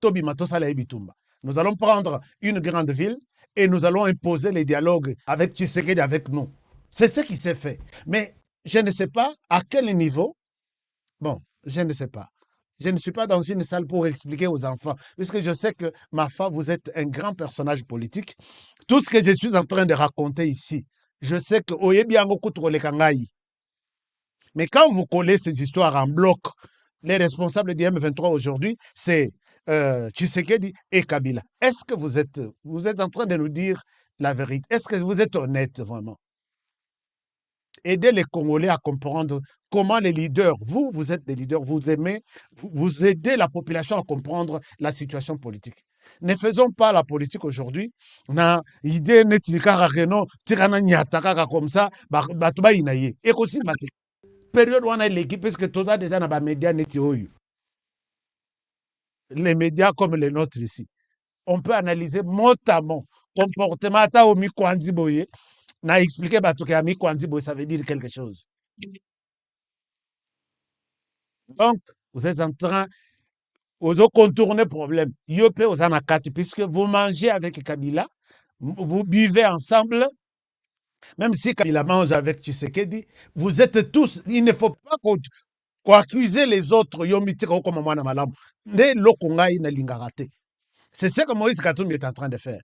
A: Tobi mato sala ebitumba. Nous allons prendre une grande ville et nous allons imposer les dialogues avec Tshisekedi avec nous. C'est ce qui s'est fait. Mais je ne sais pas à quel niveau. Bon, je ne sais pas. Je ne suis pas dans une salle pour expliquer aux enfants, puisque je sais que, ma femme, vous êtes un grand personnage politique. Tout ce que je suis en train de raconter ici, je sais que mais quand vous collez ces histoires en bloc, les responsables du M23 aujourd'hui, c'est Tshisekedi et Kabila. Est-ce que vous êtes en train de nous dire la vérité? Est-ce que vous êtes honnête vraiment? Aidez les Congolais à comprendre comment les leaders, vous êtes des leaders, vous aimez, vous aidez la population à comprendre la situation politique. Ne faisons pas la politique aujourd'hui. Na idée netikara reno tirana nyataka comme ça, batuba inaye. Et aussi mate. Période où on a l'équipe parce que tout ça déjà na ba médias neti oyu. Les médias comme les nôtres ici. On peut analyser mot à mot comportement ata o mikwanzi boye. Na expliqué bato que ami Kwandi boy ça veut dire quelque chose. Donc vous êtes en train de contourner le problème. Yopé aux anakati puisque vous mangez avec Kabila, vous buvez ensemble. Même si Kabila mange avec Tshisekedi, vous êtes tous. Il ne faut pas qu'on accuse les autres. Yomitiko comme moi na malam. Ne lokongai na lingarate. C'est ce que Moïse Katumbi est en train de faire.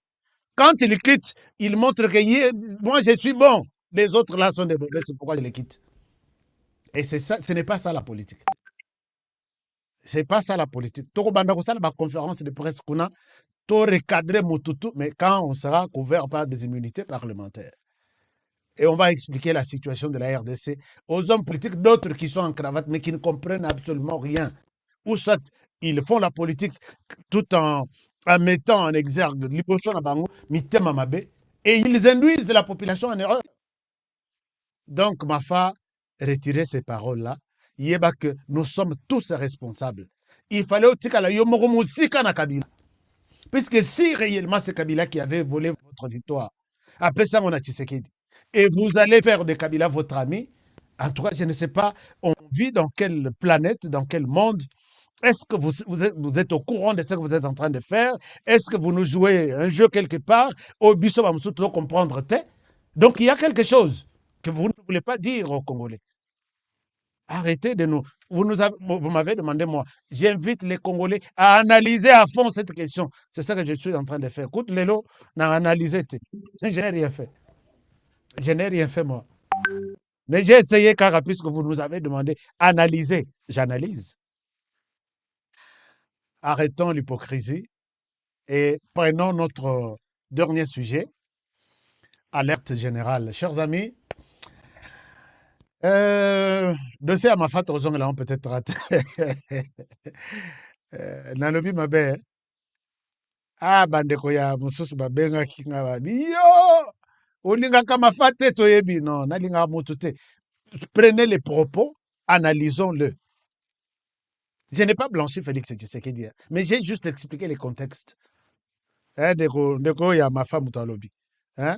A: Quand il quitte, il montre que moi je suis bon. Les autres là sont des mauvais, c'est pourquoi je les quitte. Et c'est ça, ce n'est pas ça la politique. C'est pas ça la politique. Toko banda ko sala ba conférence de presse kuna, to recadrer Motutu, mais quand on sera couvert par des immunités parlementaires. Et on va expliquer la situation de la RDC aux hommes politiques, d'autres qui sont en cravate, mais qui ne comprennent absolument rien. Ou soit ils font la politique tout en mettant en exergue l'hypothèse à Bango, Mitema Mabe, et ils induisent la population en erreur. Donc, Mafa, retirez ces paroles-là. Yeba que nous sommes tous responsables. Il fallait aussi que la Yomoromoussika na Kabila. Puisque si réellement c'est Kabila qui avait volé votre victoire, après ça, on a Tshisekedi. Et vous allez faire de Kabila votre ami. En tout cas, je ne sais pas, on vit dans quelle planète, dans quel monde. Est-ce que vous êtes au courant de ce que vous êtes en train de faire? Est-ce que vous nous jouez un jeu quelque part? Au biso bamsuto comprendre te. Donc il y a quelque chose que vous ne voulez pas dire aux Congolais. Arrêtez de nous vous m'avez demandé, moi, j'invite les Congolais à analyser à fond cette question. C'est ça que je suis en train de faire. Écoute, Lélo, n'a analysé. Je n'ai rien fait. Je n'ai rien fait, moi. Mais j'ai essayé, car puisque vous nous avez demandé, analyser. J'analyse. Arrêtons l'hypocrisie et prenons notre dernier sujet, alerte générale. Chers amis, dossier à ma fête aux là, on peut-être raté. Nalobi mabe, bandeko ya mususu babenga kinga babi, yo, olinga kama fate toyebi, non, nalinga mutu te. Prenez les propos, analysons-le. Je n'ai pas blanchi Félix Tshisekedi, mais j'ai juste expliqué les contextes. Ndeko ya ma femme talobi. Hein?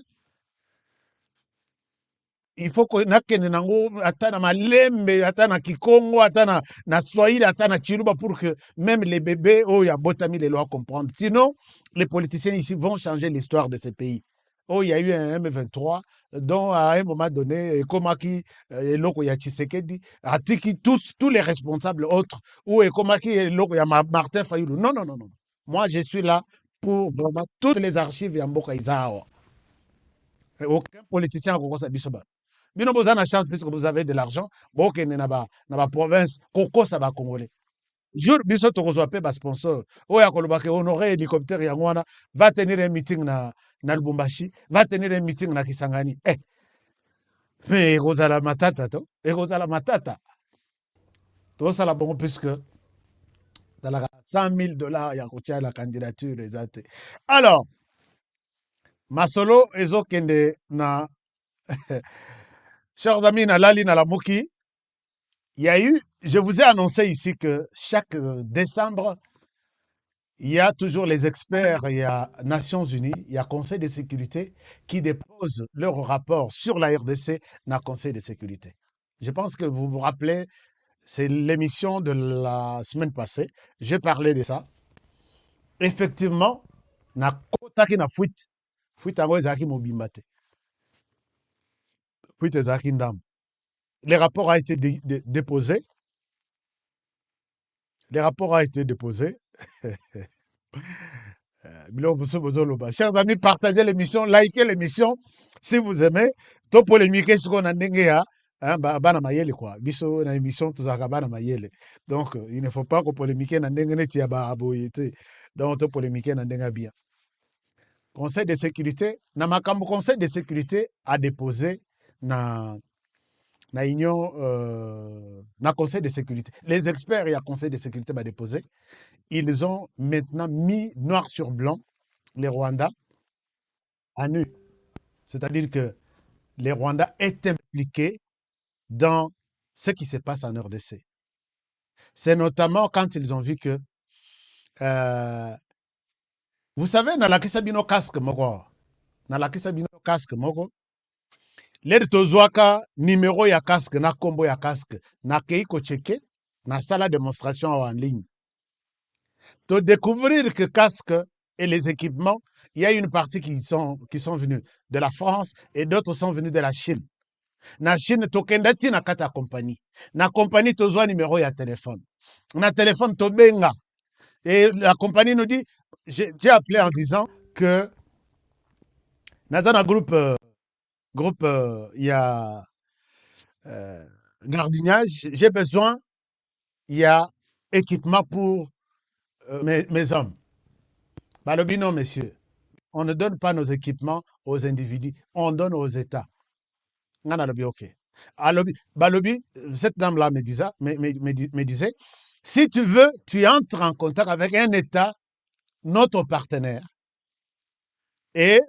A: Il faut que nakende nango ata na malembe ata na kikongo ata na swahili ata na chiluba pour que même les bébés oh ya botami les lois comprendre. Sinon les politiciens ici vont changer l'histoire de ces pays. Oh il y a eu un M23 dont à un moment donné Ekomaki eloko ya Tshisekedi atiki tous les responsables autres ou Ekomaki eloko ya Martin Fayulu. Non. Moi je suis là pour vraiment toutes les archives ya mboka izao. Aucun politicien a sa bisoba. Bino boza na chance puisque vous avez de l'argent, bon que na ba province koko ça va congolais. Jour biso to reçoit ba sponsor. Oya koloba ke honorer hélicoptère ya ngwana va tenir un meeting na Lubumbashi, va tenir un meeting na Kisangani. Mais kozala matata to, kozala matata. To ça la bon puisque dans la $100,000 ya kotia la candidature exacte. Alors Masolo ezokende na chers amis, Nalali Nalamuki, il y a eu, je vous ai annoncé ici que chaque décembre, il y a toujours les experts, il y a Nations Unies, il y a Conseil de sécurité qui déposent leur rapport sur la RDC dans le Conseil de sécurité. Je pense que vous vous rappelez, c'est l'émission de la semaine passée, j'ai parlé de ça. Effectivement, na kota ki na fuite yango ezaki mobimbate. Les rapports ont été déposés. Chers amis, partagez l'émission, likez l'émission si vous aimez. To polémiquer ce qu'on a ndenge bana mayele quoi. Biso na émission tozaka bana mayele. Donc il ne faut pas qu'on polémique na ndenge neti ya ba aboyete. Donc to polémiquer na ndenge bien. Conseil de sécurité, na makambo Conseil de sécurité a déposé na union na Conseil de sécurité. Les experts et le Conseil de sécurité va déposer. Ils ont maintenant mis noir sur blanc les Rwandais à nu. C'est-à-dire que les Rwandais est impliqués dans ce qui se passe en RDC. C'est notamment quand ils ont vu que vous savez, dans la Kisabino casque moko, l'air tozwaka numéro ya casque na combo ya casque na keiko checker na sala démonstration en ligne. To découvrir que casque et les équipements, il y a une partie qui sont venus de la France et d'autres sont venus de la Chine. Na Chine tokendati na kata compagnie. Na compagnie tozwa numéro ya téléphone. Na téléphone tobenga. Et la compagnie nous dit, j'ai appelé en disant que dans un groupe il y a gardiennage, j'ai besoin, il y a équipement pour mes hommes. Balobi non, messieurs, on ne donne pas nos équipements aux individus, on donne aux États. Balobi, ok. Balobi, cette dame-là me disait, si tu veux, tu entres en contact avec un État, notre partenaire, et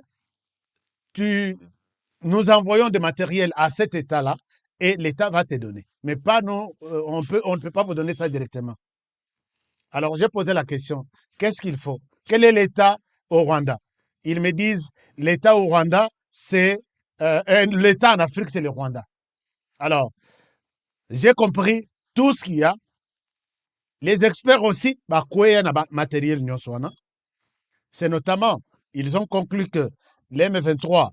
A: nous envoyons des matériels à cet État-là, et l'État va te donner. Mais pas nous, on ne peut pas vous donner ça directement. Alors j'ai posé la question, qu'est-ce qu'il faut? Quel est l'État au Rwanda? Ils me disent, l'État au Rwanda, c'est l'État en Afrique, c'est le Rwanda. Alors, j'ai compris tout ce qu'il y a. Les experts aussi, matériel nyoswana. C'est notamment, ils ont conclu que l'M23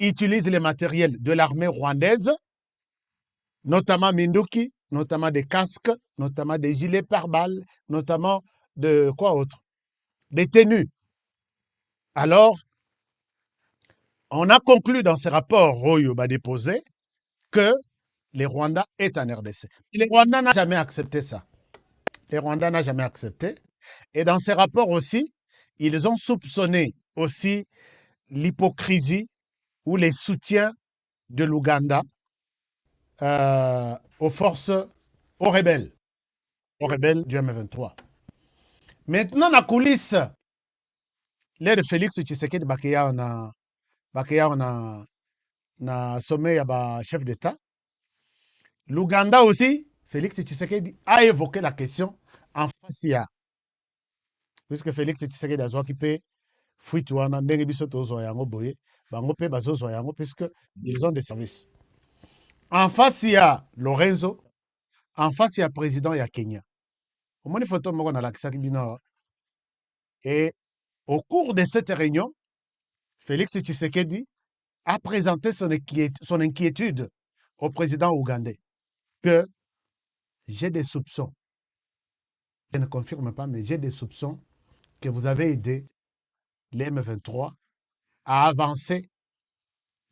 A: utilise les matériels de l'armée rwandaise notamment Minduki, notamment des casques, notamment des gilets pare-balles, notamment de quoi autre? Des tenues. Alors, on a conclu dans ce rapport Royo a déposé que les Rwandais est en RDC. Les Rwandais n'ont jamais accepté ça. Les Rwandais n'ont jamais accepté. Et dans ces rapports aussi, ils ont soupçonné aussi l'hypocrisie ou les soutiens de l'Ouganda aux forces, aux rebelles du M23. Maintenant, la coulisse, l'air de Félix Tshisekedi Bakeya na sommet ya chef d'État. L'Ouganda aussi, Félix Tshisekedi a évoqué la question en face ya. Puisque Félix Tshisekedi a dit qu'il fuitu wana ndenge biso tozwa yango boye bango pe bazozwa yango puisque ils ont des services. En face ya Lorenzo, en face ya président ya Kenya. Omoni photo moko na lakisaki bino. Et au cours de cette réunion, Félix Tshisekedi a présenté son inquiétude au président ougandais que j'ai des soupçons. Je ne confirme pas, mais j'ai des soupçons que vous avez aidé les M23 à avancer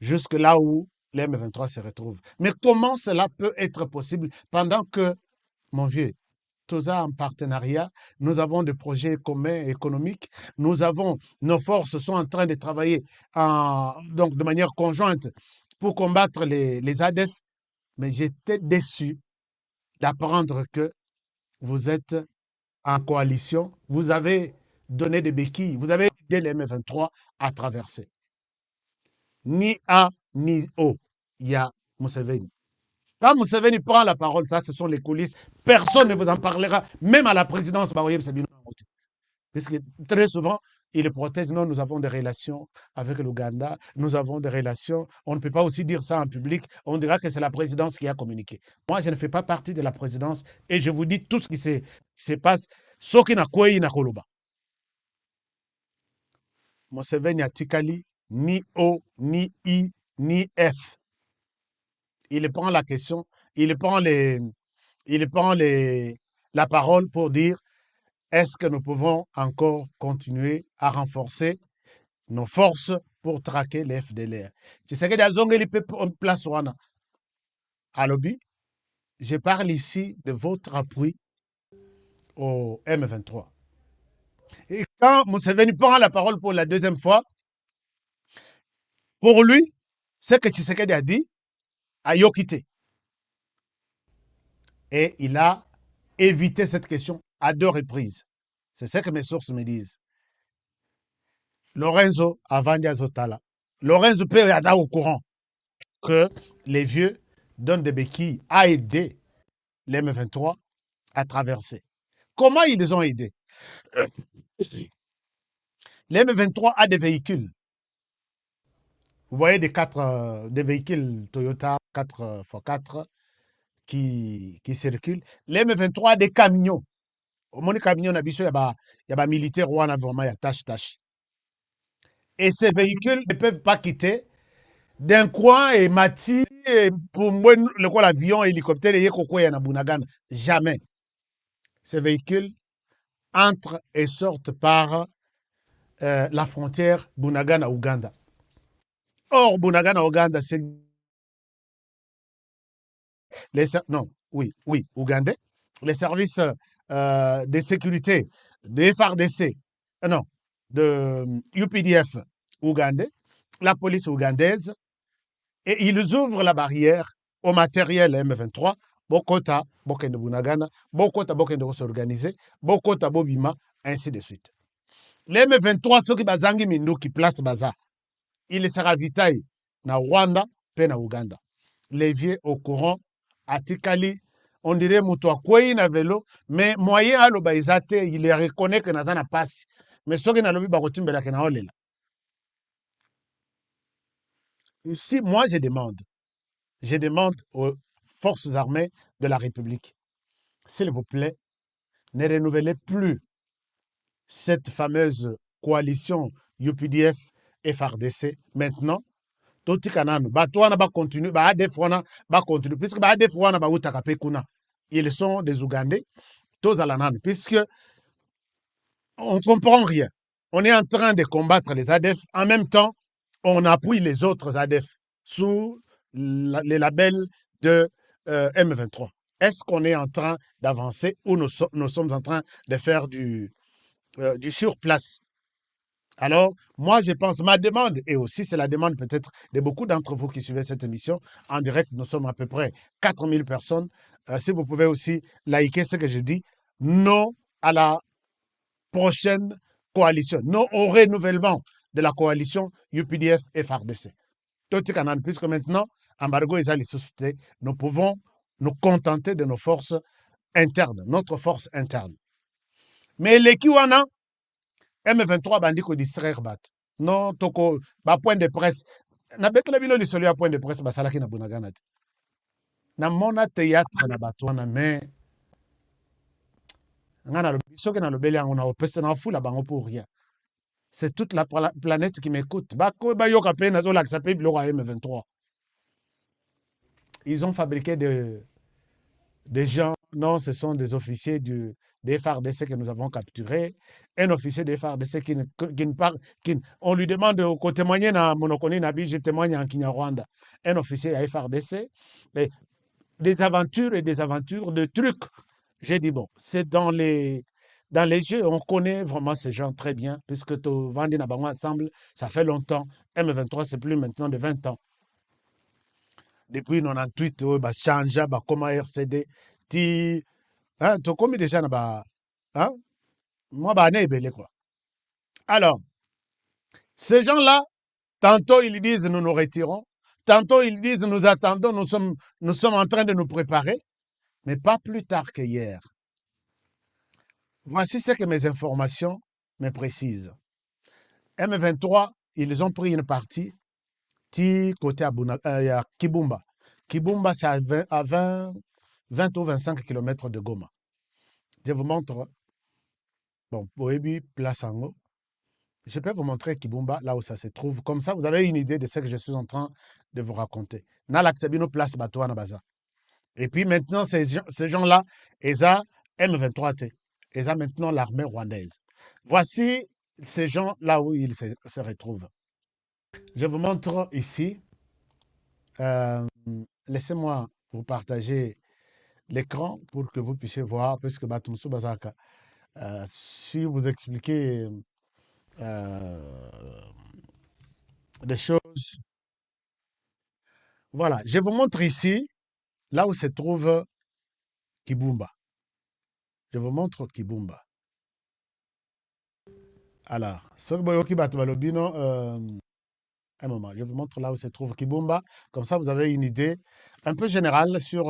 A: jusque là où les M23 se retrouvent. Mais comment cela peut être possible pendant que, mon vieux, tout ça en partenariat, nous avons des projets communs économiques, nos forces sont en train de travailler donc de manière conjointe pour combattre les ADF, mais j'étais déçu d'apprendre que vous êtes en coalition, vous avez donné des béquilles, vous avez aidé les M23 à traverser. Ni A, ni O, il y a Museveni. Quand Museveni prend la parole, ça, ce sont les coulisses. Personne ne vous en parlera, même à la présidence. Puisque très souvent, il protège. Non, nous avons des relations avec l'Ouganda, nous avons des relations. On ne peut pas aussi dire ça en public. On dira que c'est la présidence qui a communiqué. Moi, je ne fais pas partie de la présidence et je vous dis tout ce qui se passe. Soki na kwei na koloba. Museveni a tikali ni O, ni I, ni F. Il prend la question, il prend la parole pour dire est-ce que nous pouvons encore continuer à renforcer nos forces pour traquer les FDLR. Tshisekedi azongeli pe place wana. Alobi, je parle ici de votre appui au M23. Et quand Museveni prend la parole pour la deuxième fois, pour lui, ce que Tshisekedi a dit, a yokité. Et il a évité cette question à 2 reprises. C'est ce que mes sources me disent. Lorenzo Avandia Zotala. Lorenzo peut être au courant que les vieux donnent des béquilles à aider les M23 à traverser. Comment ils les ont aidés? Les M23 a des véhicules. Vous voyez des véhicules Toyota 4x4 qui circulent. Les M23 a des camions. Au moins, les camions, il y a des militaires ou vraiment, il y a tâche. Et ces véhicules ne peuvent pas quitter d'un coin et Mati, pour moi, l'avion, hélicoptère, et Bunagana. Jamais. Ces véhicules entrent et sortent par la frontière Bunagana-Ouganda. Or, Bunagana-Ouganda, c'est Ougandais. Les services de sécurité de FARDC, de UPDF ougandais, la police ougandaise, et ils ouvrent la barrière au matériel M23, Bokota, Bokende Bunagana, Bokota, Bokende s'organiser, Bokota, Bobima, ainsi de suite. Les M23, ceux qui bazangi Mindu, qui place Baza, ils se ravitaillent na Rwanda, pe na Ouganda. Les vieux au courant, à Tikali, on dirait Moutoua Kwei na vélo, mais moyen à l'obaïsate, il les reconnaît que Nazana passe. Mais ceux qui n'ont pas barotim belake na olela. Ici, moi, je demande aux forces armées de la République, s'il vous plaît, ne renouvelez plus cette fameuse coalition UPDF FARDC maintenant. totika nanu bato wana bacontinue baadef wana bacontinue puisque baadef wana bautaka mpe kuna ils sont des Ougandais tozala nanu puisque on ne comprend rien. On est en train de combattre les ADF. En même temps, on appuie les autres ADF sous les labels de M23. Est-ce qu'on est en train d'avancer ou nous sommes en train de faire du surplace? Alors, moi, je pense, ma demande, et aussi c'est la demande peut-être de beaucoup d'entre vous qui suivez cette émission, en direct, nous sommes à peu près 4000 personnes. Si vous pouvez aussi liker ce que je dis, non à la prochaine coalition, non au renouvellement de la coalition UPDF et FARDC. Puisque maintenant, embargo et sociétés, nous pouvons nous contenter de nos forces internes, notre force interne. Mais les Kiwana, M23 bandi ko distraire bat. Non, toko, ba point de presse. Na betela bino lisolo ya point de presse basalaki na Bunagana. Na mona théâtre na batwana mais pour rien. C'est toute la planète qui m'écoute. Ils ont fabriqué des gens. Non, ce sont des officiers des FARDC que nous avons capturés. Un officier des FARDC qui ne parle. On lui demande de témoigner dans Monokoni Nabi, je témoigne en Kinyarwanda. Un officier à FARDC. Des aventures et des aventures de trucs. J'ai dit, bon, c'est dans les jeux, on connaît vraiment ces gens très bien, puisque tout Vandi Nabango ensemble, ça fait longtemps. M23, c'est plus maintenant de 20 ans. Depuis 98, bah changé, bah comment RCD, ti, hein, tu commis déjà là-bas, hein, moi bah né belé quoi. Alors, ces gens-là, tantôt ils disent nous nous retirons, tantôt ils disent nous attendons, nous sommes en train de nous préparer, mais pas plus tard que hier. Voici ce que mes informations me précisent. M23, ils ont pris une partie côté à Kibumba. Kibumba, c'est à 20 ou 25 km de Goma. Je vous montre. Bon, Boebi, place en haut. Je peux vous montrer Kibumba, là où ça se trouve. Comme ça, vous avez une idée de ce que je suis en train de vous raconter. Nalaksabino, place Batoana Baza. Et puis maintenant, ces gens-là, ESA M23T. ESA maintenant l'armée rwandaise. Voici ces gens là où ils se retrouvent. Je vous montre ici. Laissez-moi vous partager l'écran pour que vous puissiez voir, puisque Batumsu Bazaka, si vous expliquez des choses. Voilà, je vous montre ici, là où se trouve Kibumba. Je vous montre Kibumba. Alors, un moment, je vous montre là où se trouve Kibumba. Comme ça, vous avez une idée un peu générale sur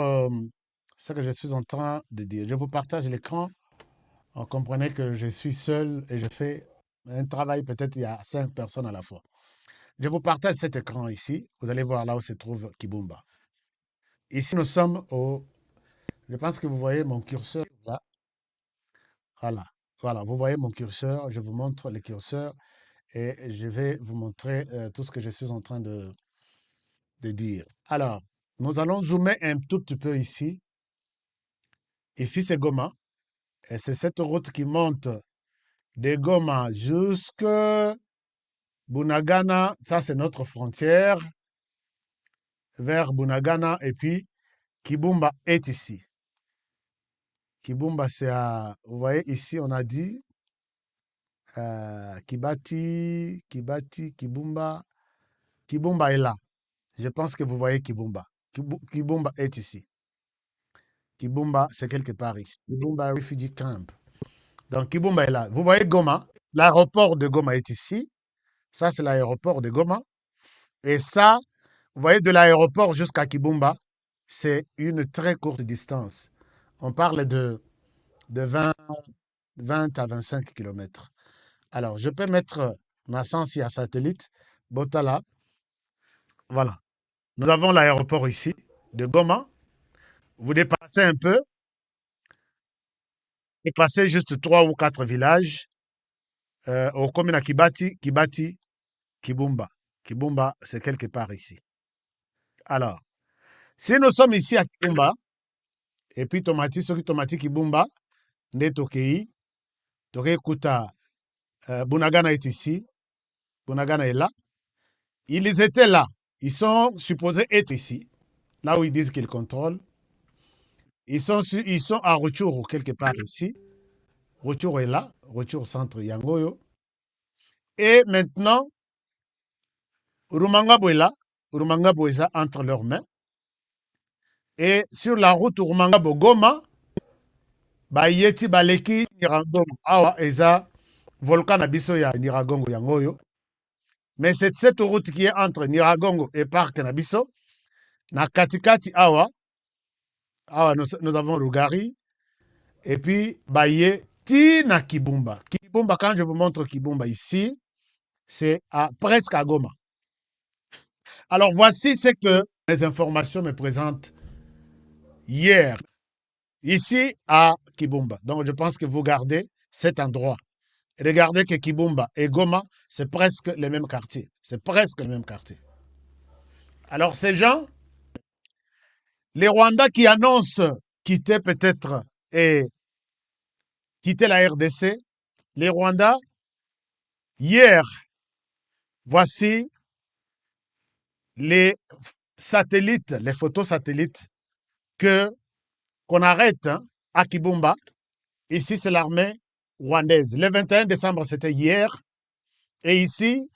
A: ce que je suis en train de dire. Je vous partage l'écran. On comprenait que je suis seul et je fais un travail, peut-être il y a 5 personnes à la fois. Je vous partage cet écran ici. Vous allez voir là où se trouve Kibumba. Ici, nous sommes au... Je pense que vous voyez mon curseur là. Voilà, vous voyez mon curseur. Je vous montre le curseur et je vais vous montrer tout ce que je suis en train de dire. Alors, nous allons zoomer un tout petit peu ici. Ici, c'est Goma. Et c'est cette route qui monte de Goma jusque Bunagana. Ça, c'est notre frontière vers Bunagana. Et puis, Kibumba est ici. Kibumba, c'est à... Vous voyez, ici, on a dit Kibati, Kibumba. Kibumba est là. Je pense que vous voyez Kibumba. Kibumba est ici. Kibumba, c'est quelque part ici. Kibumba Refugee Camp. Donc, Kibumba est là. Vous voyez Goma. L'aéroport de Goma est ici. Ça, c'est l'aéroport de Goma. Et ça, vous voyez, de l'aéroport jusqu'à Kibumba, c'est une très courte distance. On parle de 20 à 25 km. Alors, je peux mettre ma sensi à satellite. Botala. Voilà. Nous avons l'aéroport ici, de Goma. Vous dépassez un peu. Vous passez juste 3 ou 4 villages. Au commune à Kibati, Kibumba. Kibumba, c'est quelque part ici. Alors, si nous sommes ici à Kibumba, et puis Tomati, ce qui Tomati Kibumba, nde Tokei, Tokei Kuta, Bunagana est ici, Bunagana est là. Ils étaient là. Ils sont supposés être ici, là où ils disent qu'ils contrôlent. Ils sont à Rutshuru, quelque part ici. Rutshuru est là, Rutshuru centre Yangoyo. Et maintenant, Rumangabo est là. Rumangabo est là entre leurs mains. Et sur la route Rumangabo Goma, Bayeti Baleki Niragongo. Awa Eza, volcan Abiso ya Niragongo Yangoyo. Mais c'est cette route qui est entre Niragongo et Parc Nabiso. Na Katikati Awa, nous avons Rugari. Et puis, Baye Tina Kibumba. Kibumba, quand je vous montre Kibumba ici, c'est presque à Goma. Alors, voici ce que les informations me présentent hier, ici à Kibumba. Donc, je pense que vous gardez cet endroit. Regardez que Kibumba et Goma, c'est presque le même quartier. C'est presque le même quartier. Alors, ces gens, les Rwandais qui annoncent quitter peut-être et quitter la RDC, les Rwandais, hier, voici les satellites, les photos satellites qu'on arrête à Kibumba. Ici, c'est l'armée rwandaise. Le 21 décembre, c'était hier. Et ici,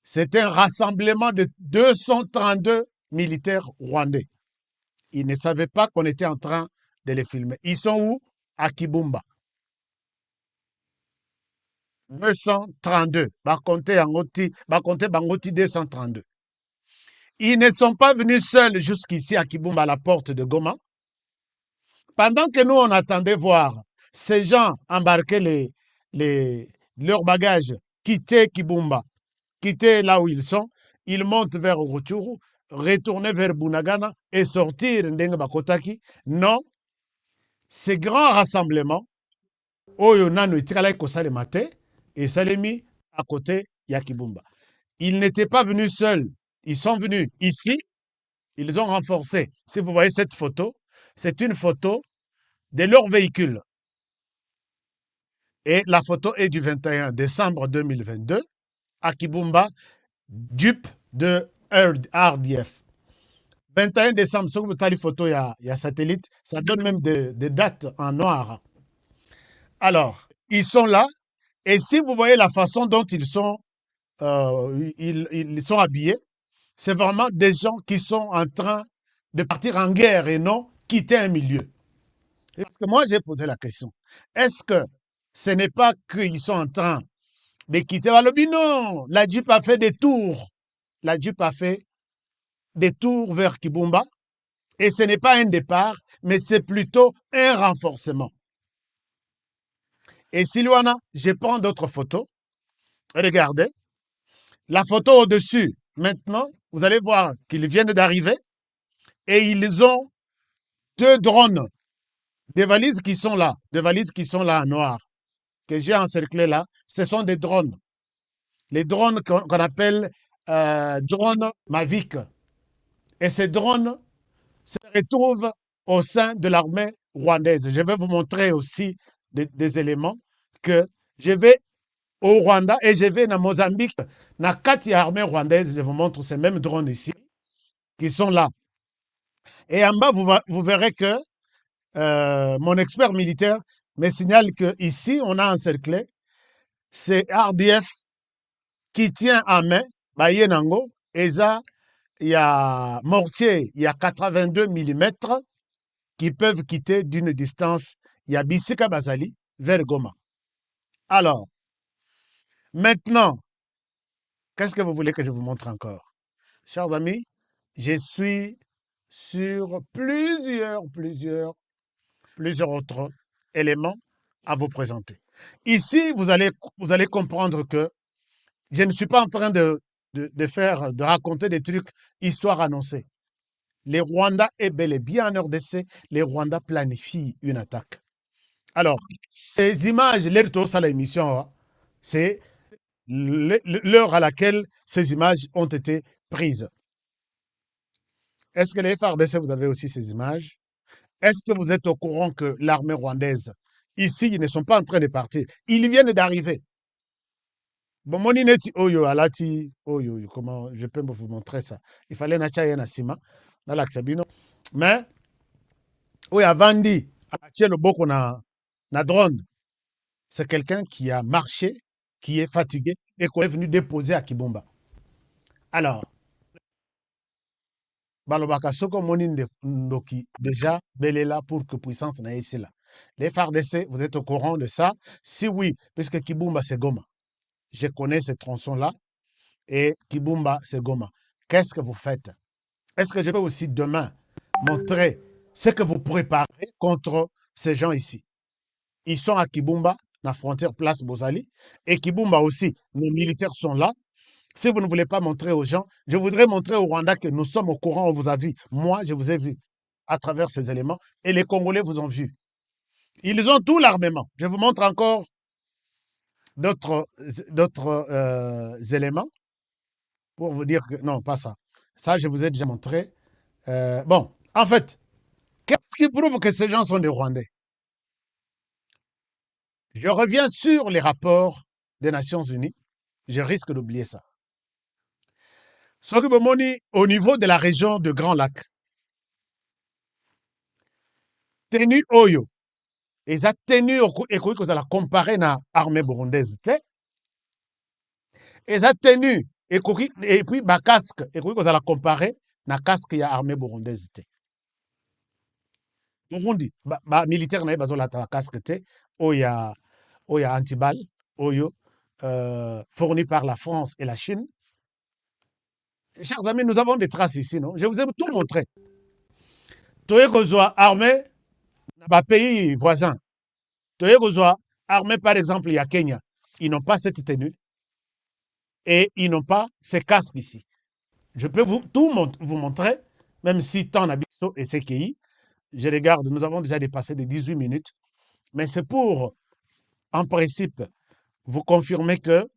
A: c'était un rassemblement de 232 militaires rwandais. Ils ne savaient pas qu'on était en train de les filmer. Ils sont où? À Kibumba. 232. Bakonte Bangoti 232. Ils ne sont pas venus seuls jusqu'ici à Kibumba, à la porte de Goma. Pendant que nous, on attendait voir ces gens embarquer leurs bagages, quitter Kibumba, quitter là où ils sont, ils montent vers Rutshuru, retourner vers Bunagana et sortir Ndenge Bakotaki. Non, ces grands rassemblements, Oyo Nano Itikala Kosale Mate et Salemi à côté Yakibumba. Ils n'étaient pas venus seuls, ils sont venus ici, ils ont renforcé. Si vous voyez cette photo, c'est une photo de leur véhicule. Et la photo est du 21 décembre 2022 à Kibumba, Jeep de RDF. 21 décembre, si vous avez la photo, il y a satellite, ça donne même des dates en noir. Alors, ils sont là, et si vous voyez la façon dont ils sont habillés, c'est vraiment des gens qui sont en train de partir en guerre et non quitter un milieu. Parce que moi, j'ai posé la question. Est-ce que ce n'est pas qu'ils sont en train de quitter Walobi? Non, la Jeep a fait des tours. La Jeep a fait des tours vers Kibumba. Et ce n'est pas un départ, mais c'est plutôt un renforcement. Et Sylwana, je prends d'autres photos. Regardez. La photo au-dessus, maintenant, vous allez voir qu'ils viennent d'arriver et ils ont 2 drones, des valises qui sont là en noir, que j'ai encerclées là. Ce sont des drones. Les drones qu'on appelle drones Mavic. Et ces drones se retrouvent au sein de l'armée rwandaise. Je vais vous montrer aussi des éléments que je vais au Rwanda et je vais dans Mozambique, dans 4 armées rwandaises. Je vous montre ces mêmes drones ici qui sont là. Et en bas, vous verrez que mon expert militaire me signale qu'ici, on a encerclé, c'est RDF qui tient en main, Bayenango, et ça, il y a mortier, il y a 82 mm qui peuvent quitter d'une distance, il y a Bisika Bazali vers Goma. Alors, maintenant, qu'est-ce que vous voulez que je vous montre encore? Chers amis, je suis sur plusieurs autres éléments à vous présenter. Ici, vous allez comprendre que je ne suis pas en train de raconter des trucs, histoire annoncée. Les Rwandais est bel et bien en RDC, les Rwandais planifient une attaque. Alors, ces images, l'air à l'émission, c'est l'heure à laquelle ces images ont été prises. Est-ce que les FARDC, vous avez aussi ces images? Est-ce que vous êtes au courant que l'armée rwandaise, ici, ils ne sont pas en train de partir. Ils viennent d'arriver. Bon, moni neti oyo alati oyo, comment je peux vous montrer ça? Il fallait na chaya na sima, na laksabino. Mais, oyo avandi, atie le boko na drone. C'est quelqu'un qui a marché, qui est fatigué et qu'on est venu déposer à Kibumba. Alors, balobaka soko moni ndoki déjà belela pour que puissante na ici là. Les FARDC, vous êtes au courant de ça? Si oui, puisque Kibumba c'est Goma. Je connais ce tronçon-là et Kibumba c'est Goma. Qu'est-ce que vous faites? Est-ce que je peux aussi demain montrer ce que vous préparez contre ces gens ici? Ils sont à Kibumba, la frontière place Bozali, et Kibumba aussi, nos militaires sont là. Si vous ne voulez pas montrer aux gens, je voudrais montrer au Rwanda que nous sommes au courant, on vous a vu. Moi, je vous ai vu à travers ces éléments, et les Congolais vous ont vu. Ils ont tout l'armement. Je vous montre encore d'autres éléments pour vous dire que non, pas ça. Ça, je vous ai déjà montré. Bon, en fait, qu'est-ce qui prouve que ces gens sont des Rwandais? Je reviens sur les rapports des Nations Unies. Je risque d'oublier ça. Soki bomoni, au niveau de la région de Grand Lac, tenu oyo, eza tenu ekoki kozala comparé na armée burundaise te, eza tenu ekoki et puis ba casque ekoki kozala comparé na casque ya armée burundaise te. Burundi ba militaire na ye bazolata casque te oya antiballe oyo fourni par la France et la Chine. Chers amis, nous avons des traces ici, non? Je vous ai tout montré. Toye kozwa armée na pays voisins. Toye kozwa armée par exemple il y a Kenya, ils n'ont pas cette tenue et ils n'ont pas ces casques ici. Je peux vous montrer, même si tant Nabiso et CKI, je regarde, nous avons déjà dépassé les 18 minutes, mais c'est pour, en principe, vous confirmer que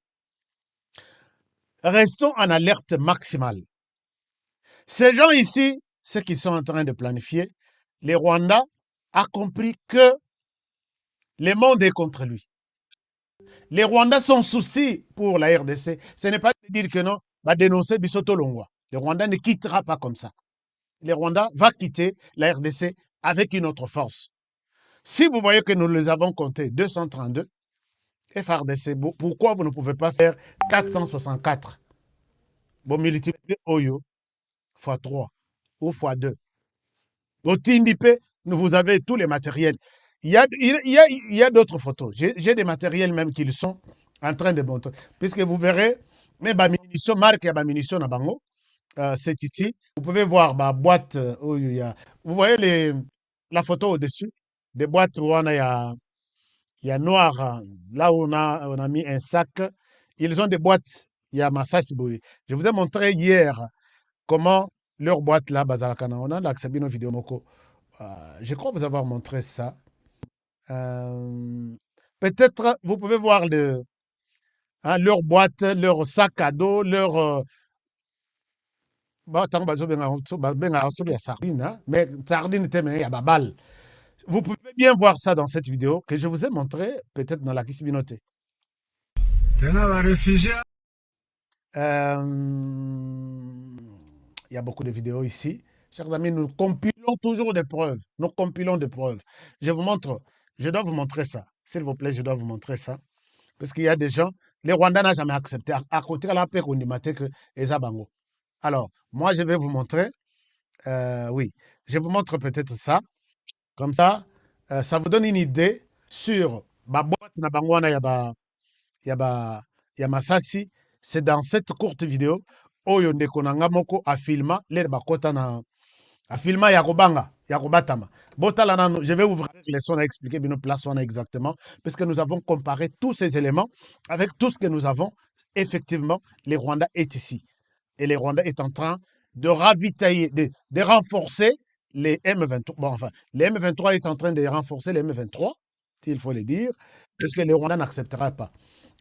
A: restons en alerte maximale. Ces gens ici, ceux qui sont en train de planifier, les Rwandais a compris que le monde est contre lui. Les Rwandais sont soucis pour la RDC. Ce n'est pas de dire que non, va dénoncer Bisoto Longwa. Le Rwanda ne quittera pas comme ça. Le Rwanda va quitter la RDC avec une autre force. Si vous voyez que nous les avons comptés 232, FRDC, pourquoi vous ne pouvez pas faire 464? Vous multipliez Oyo x 3 ou x 2. Au Tindipé, vous avez tous les matériels. Il y a d'autres photos. J'ai des matériels même qu'ils sont en train de montrer. Puisque vous verrez, mais la munition, marque la munition à Bango, c'est ici. Vous pouvez voir ma boîte. Vous voyez la photo au-dessus. Des boîtes où il y a noir. Là où on a mis un sac. Ils ont des boîtes. Il y a Massassi Boye. Je vous ai montré hier comment leur boîte là, Bazalakana. On a l'accès vidéo moko. Je crois vous avoir montré ça. Peut-être vous pouvez voir leur boîte, leur sac à dos, leur mais sardine vous pouvez bien voir ça dans cette vidéo que je vous ai montré, peut-être dans la Kisibinoté. Il y a beaucoup de vidéos ici. Chers amis, nous compilons toujours des preuves. Nous compilons des preuves. Je vous montre. Je dois vous montrer ça. S'il vous plaît, je dois vous montrer ça. Parce qu'il y a des gens, les Rwandais n'ont jamais accepté. À côté de la paix, on dit que Ezabango. Alors, moi, je vais vous montrer. Oui, je vous montre peut-être ça. Comme ça, ça vous donne une idée sur ma boîte na bangwana ya Masasi. C'est dans cette courte vidéo. Oyo ndeko na ngamoko a filma l'air bakota na a filma yakobanga yakobatama. Botala nanu, je vais ouvrir les sons à expliquer bien place on exactement parce que nous avons comparé tous ces éléments avec tout ce que nous avons. Effectivement, les Rwandais est ici et les Rwandais est en train de ravitailler, de renforcer les M23. Bon, enfin, les M23 est en train de renforcer les M23, s'il faut le dire, parce que les Rwandais n'acceptera pas.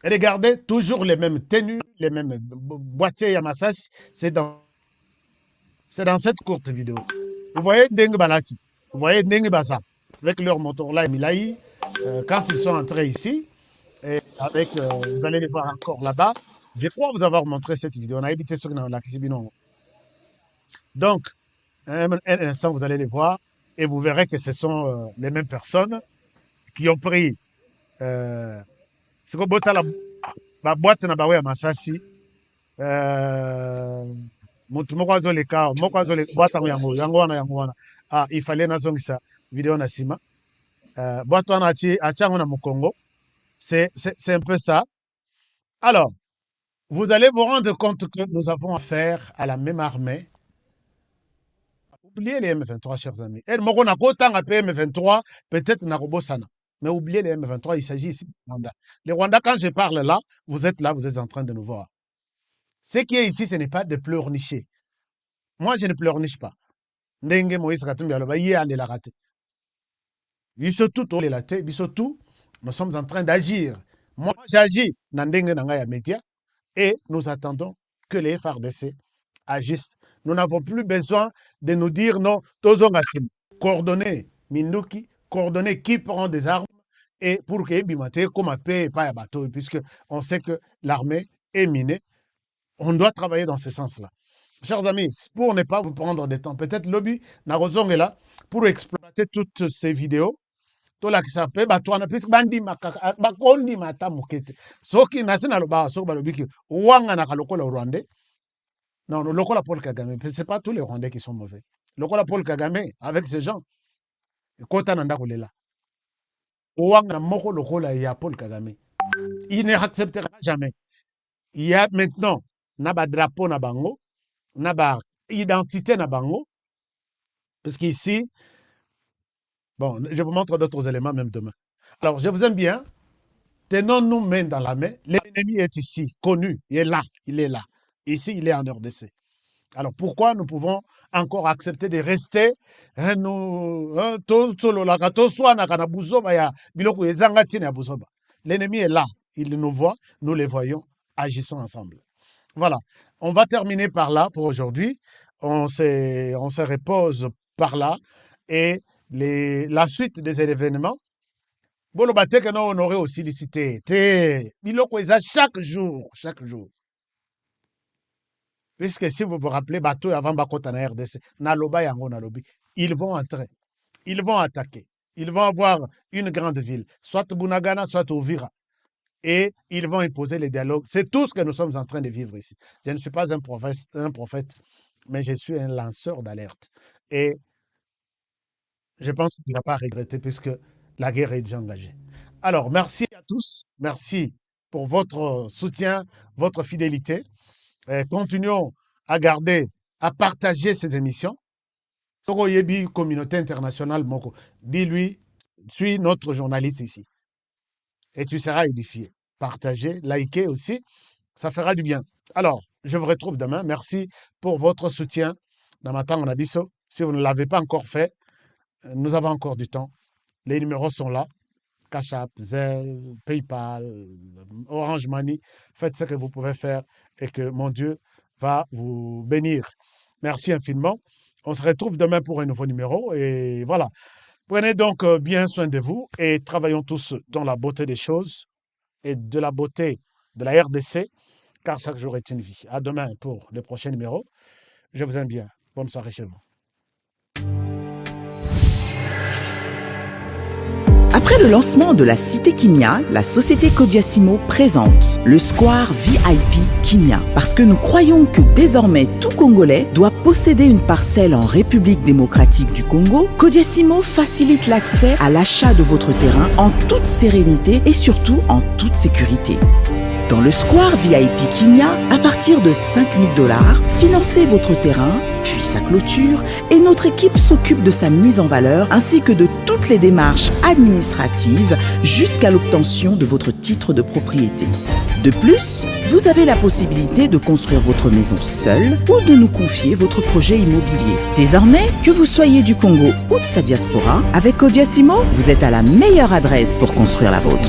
A: Regardez, toujours les mêmes tenues, les mêmes boîtiers Yamasashi. C'est dans cette courte vidéo. Vous voyez Ndenge Balati, vous voyez Ndenge Basa, avec leur moteur là, Milaï, quand ils sont entrés ici, et avec, vous allez les voir encore là-bas. Je crois vous avoir montré cette vidéo. On a évité ceux qui n'ont la Kisibino. Donc, un instant, vous allez les voir et vous verrez que ce sont les mêmes personnes qui ont pris ce que la boîte na bawe ya Masasi. Mutu moko azoleka boîte yango wana. Ah, il fallait nazongisa vidéo na sima. Boîte wana achango na Mukongo. C'est un peu ça. Alors, vous allez vous rendre compte que nous avons affaire à la même armée. Oubliez les M23, chers amis. Et moko na kotanga pe M23, peut-être na robosana. Mais oubliez les M23, il s'agit ici du Rwanda. Les Rwandais, quand je parle là, vous êtes en train de nous voir. Ce qui est ici, ce n'est pas de pleurnicher. Moi, je ne pleurniche pas. Ndenge Moïse Katumbi aloba yé ande la raté. Bisotou to la raté, bisotou, nous sommes en train d'agir. Moi, j'agis dans ndenge nanga ya média et nous attendons que les FARDC agissent. Nous n'avons plus besoin de nous dire non, tozongasim. Coordonner Minduki, coordonner qui prend des armes et pour que Bimate comme paix et pas à bateau, puisque on sait que l'armée est minée. On doit travailler dans ce sens-là. Chers amis, pour ne pas vous prendre de temps, peut-être lobby Narozong est là pour exploiter toutes ces vidéos. Tout là qui s'appelle Batouana, puisque Bandi Makaka, Bakondi Mata Mukete. Soki Nasina Loba, Soba Lobiki, Ouanga Nakalokola Rwandais. Non, le local Paul Kagame, ce n'est pas tous les Rwandais qui sont mauvais. Le local Paul Kagame, avec ces gens, Kota Nanda Kolela. Ouanga Moko Lokola ya Paul Kagame. Il n'acceptera jamais. Il y a maintenant, Naba drapeau na bango, Naba identité na bango, parce qu'ici, bon, je vous montre d'autres éléments même demain. Alors, je vous aime bien. Tenons-nous main dans la main. L'ennemi est ici, connu. Il est là. Ici, il est en RDC. Alors, pourquoi nous pouvons encore accepter de rester l'ennemi est là. Il nous voit, nous les voyons. Agissons ensemble. Voilà. On va terminer par là pour aujourd'hui. On se repose par là. Et la suite des événements, Bolobate que nous on aurait aussi licité. Biloko chaque jour. Puisque si vous vous rappelez, bateau avant Bakota na RDC, Naloba yango Nalobi, ils vont entrer. Ils vont attaquer. Ils vont avoir une grande ville, soit Bunagana, soit Uvira. Et ils vont imposer les dialogues. C'est tout ce que nous sommes en train de vivre ici. Je ne suis pas un prophète, mais je suis un lanceur d'alerte. Et je pense qu'il n'a pas regretté puisque la guerre est déjà engagée. Alors, merci à tous. Merci pour votre soutien, votre fidélité. Et continuons à partager ces émissions. Soko Yebi, communauté internationale, Moko, dis-lui, suis notre journaliste ici. Et tu seras édifié. Partagez, likez aussi, ça fera du bien. Alors, je vous retrouve demain. Merci pour votre soutien. Namatan Onabiso, si vous ne l'avez pas encore fait, nous avons encore du temps. Les numéros sont là. Cash App, Zelle, PayPal, Orange Money. Faites ce que vous pouvez faire et que mon Dieu va vous bénir. Merci infiniment. On se retrouve demain pour un nouveau numéro. Et voilà. Prenez donc bien soin de vous et travaillons tous dans la beauté des choses et de la beauté de la RDC, car chaque jour est une vie. À demain pour le prochain numéro. Je vous aime bien. Bonne soirée chez vous.
C: Après le lancement de la Cité Kimia, la société Kodiasimo présente le Square VIP Kimia. Parce que nous croyons que désormais tout Congolais doit posséder une parcelle en République démocratique du Congo, Kodiasimo facilite l'accès à l'achat de votre terrain en toute sérénité et surtout en toute sécurité. Dans le Square VIP Kimia, à partir de $5 000, financez votre terrain, puis sa clôture, et notre équipe s'occupe de sa mise en valeur ainsi que de toutes les démarches administratives jusqu'à l'obtention de votre titre de propriété. De plus, vous avez la possibilité de construire votre maison seule ou de nous confier votre projet immobilier. Désormais, que vous soyez du Congo ou de sa diaspora, avec Kodiasimo, vous êtes à la meilleure adresse pour construire la vôtre.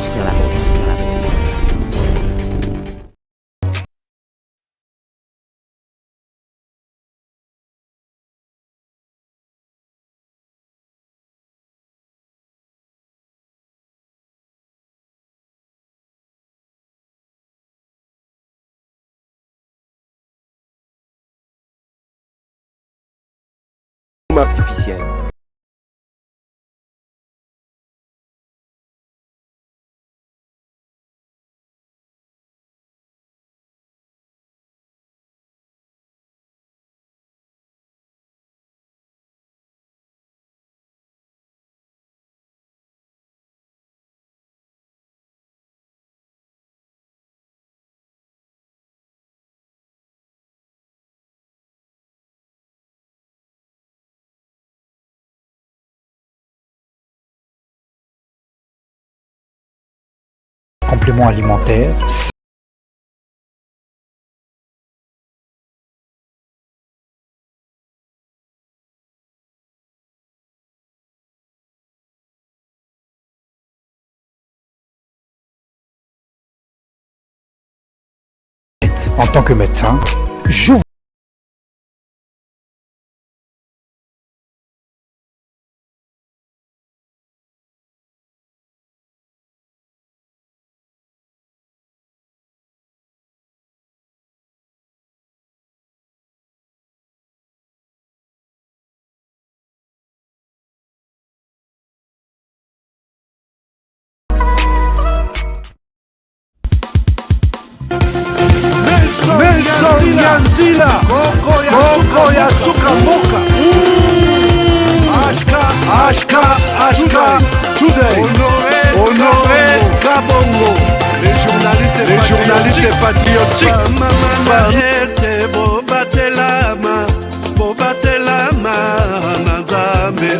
G: quotidienne. Compléments alimentaires. En tant que médecin, j'ouvre
B: Nelson Nyanzila Koko ya suka boka Ashka Today Honoré Kabongo Les journalistes patriotiques Bobatelama Nazambe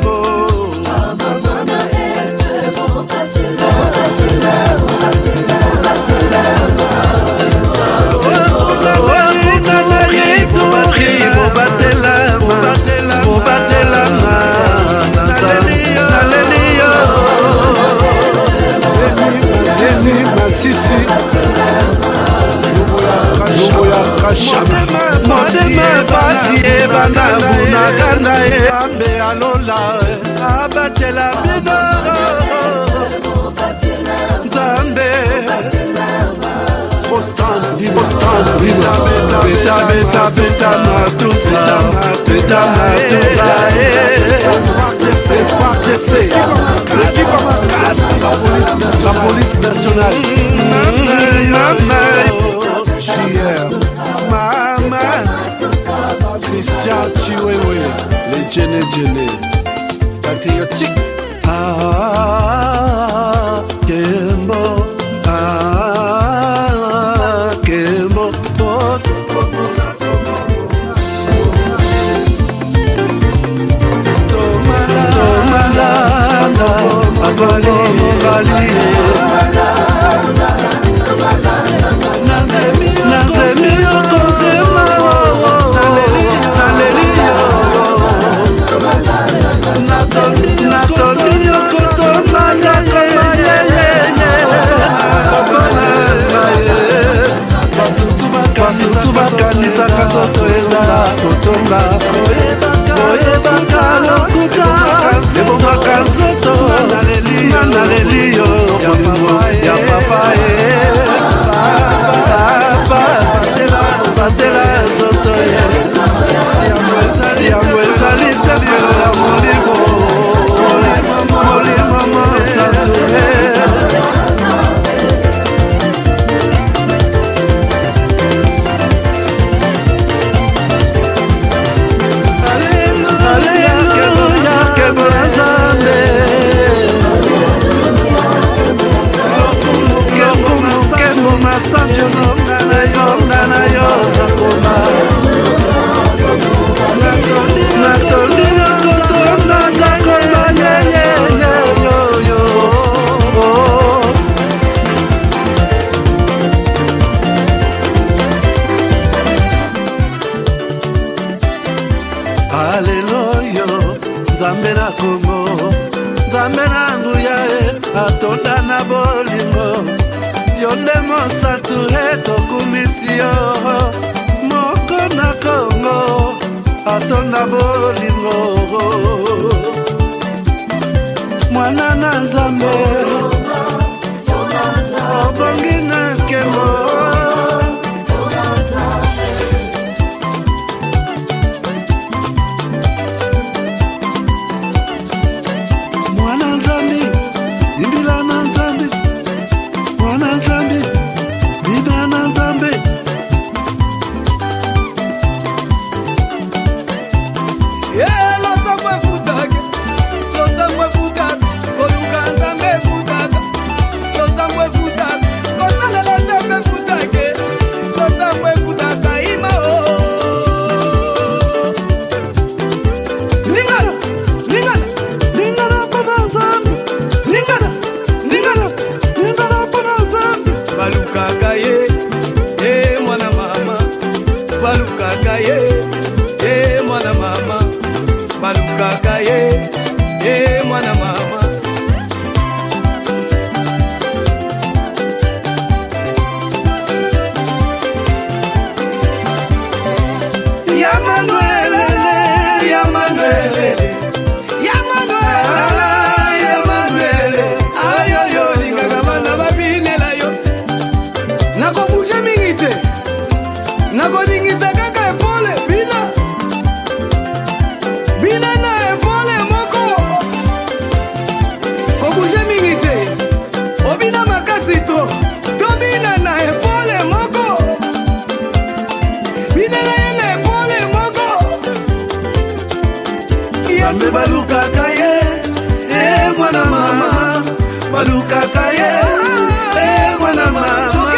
B: motema pasi ebanda bunakanda ambe alola abatela bino nzambe beta matusa l'équipe makasi la police nationale Mama Christian Chiwewe le Jene patriotique Kembo Kembo Bakanisaka zoto ezala kotonga oyebaka lokuta ebomaka nzoto naleliyo bolingo ya papa batela zoto yango ezali tempelo ya molimo mosanture Haleluya, Nzambe na Kongo, Nzambe na nguya atonda na bolingo, yonde mosatu etokumisio, moko na Kongo, atonda bolingo, mwana na Nzambe, obongi na nkemo. balukaka ye mwana mama. Balukaka ye mwana mama, balukaka ye mwana mama.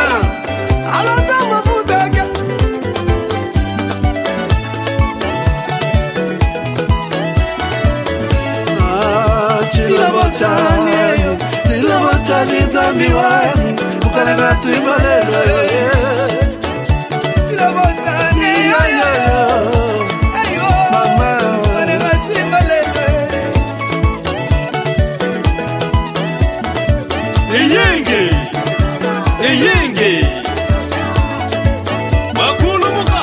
B: Alata mafutaka chila botani zambi wangu ukalanga tuibalelo chila botani
H: Yenge Wakulu muka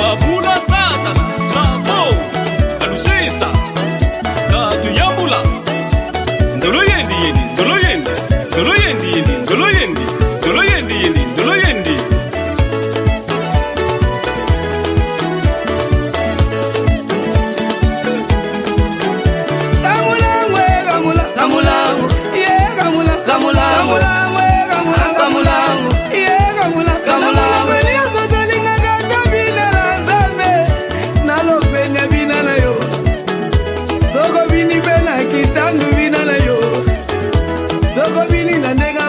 H: wakula satana sabo alusisa katu yambula ndolo yendi
B: Soko bini na nega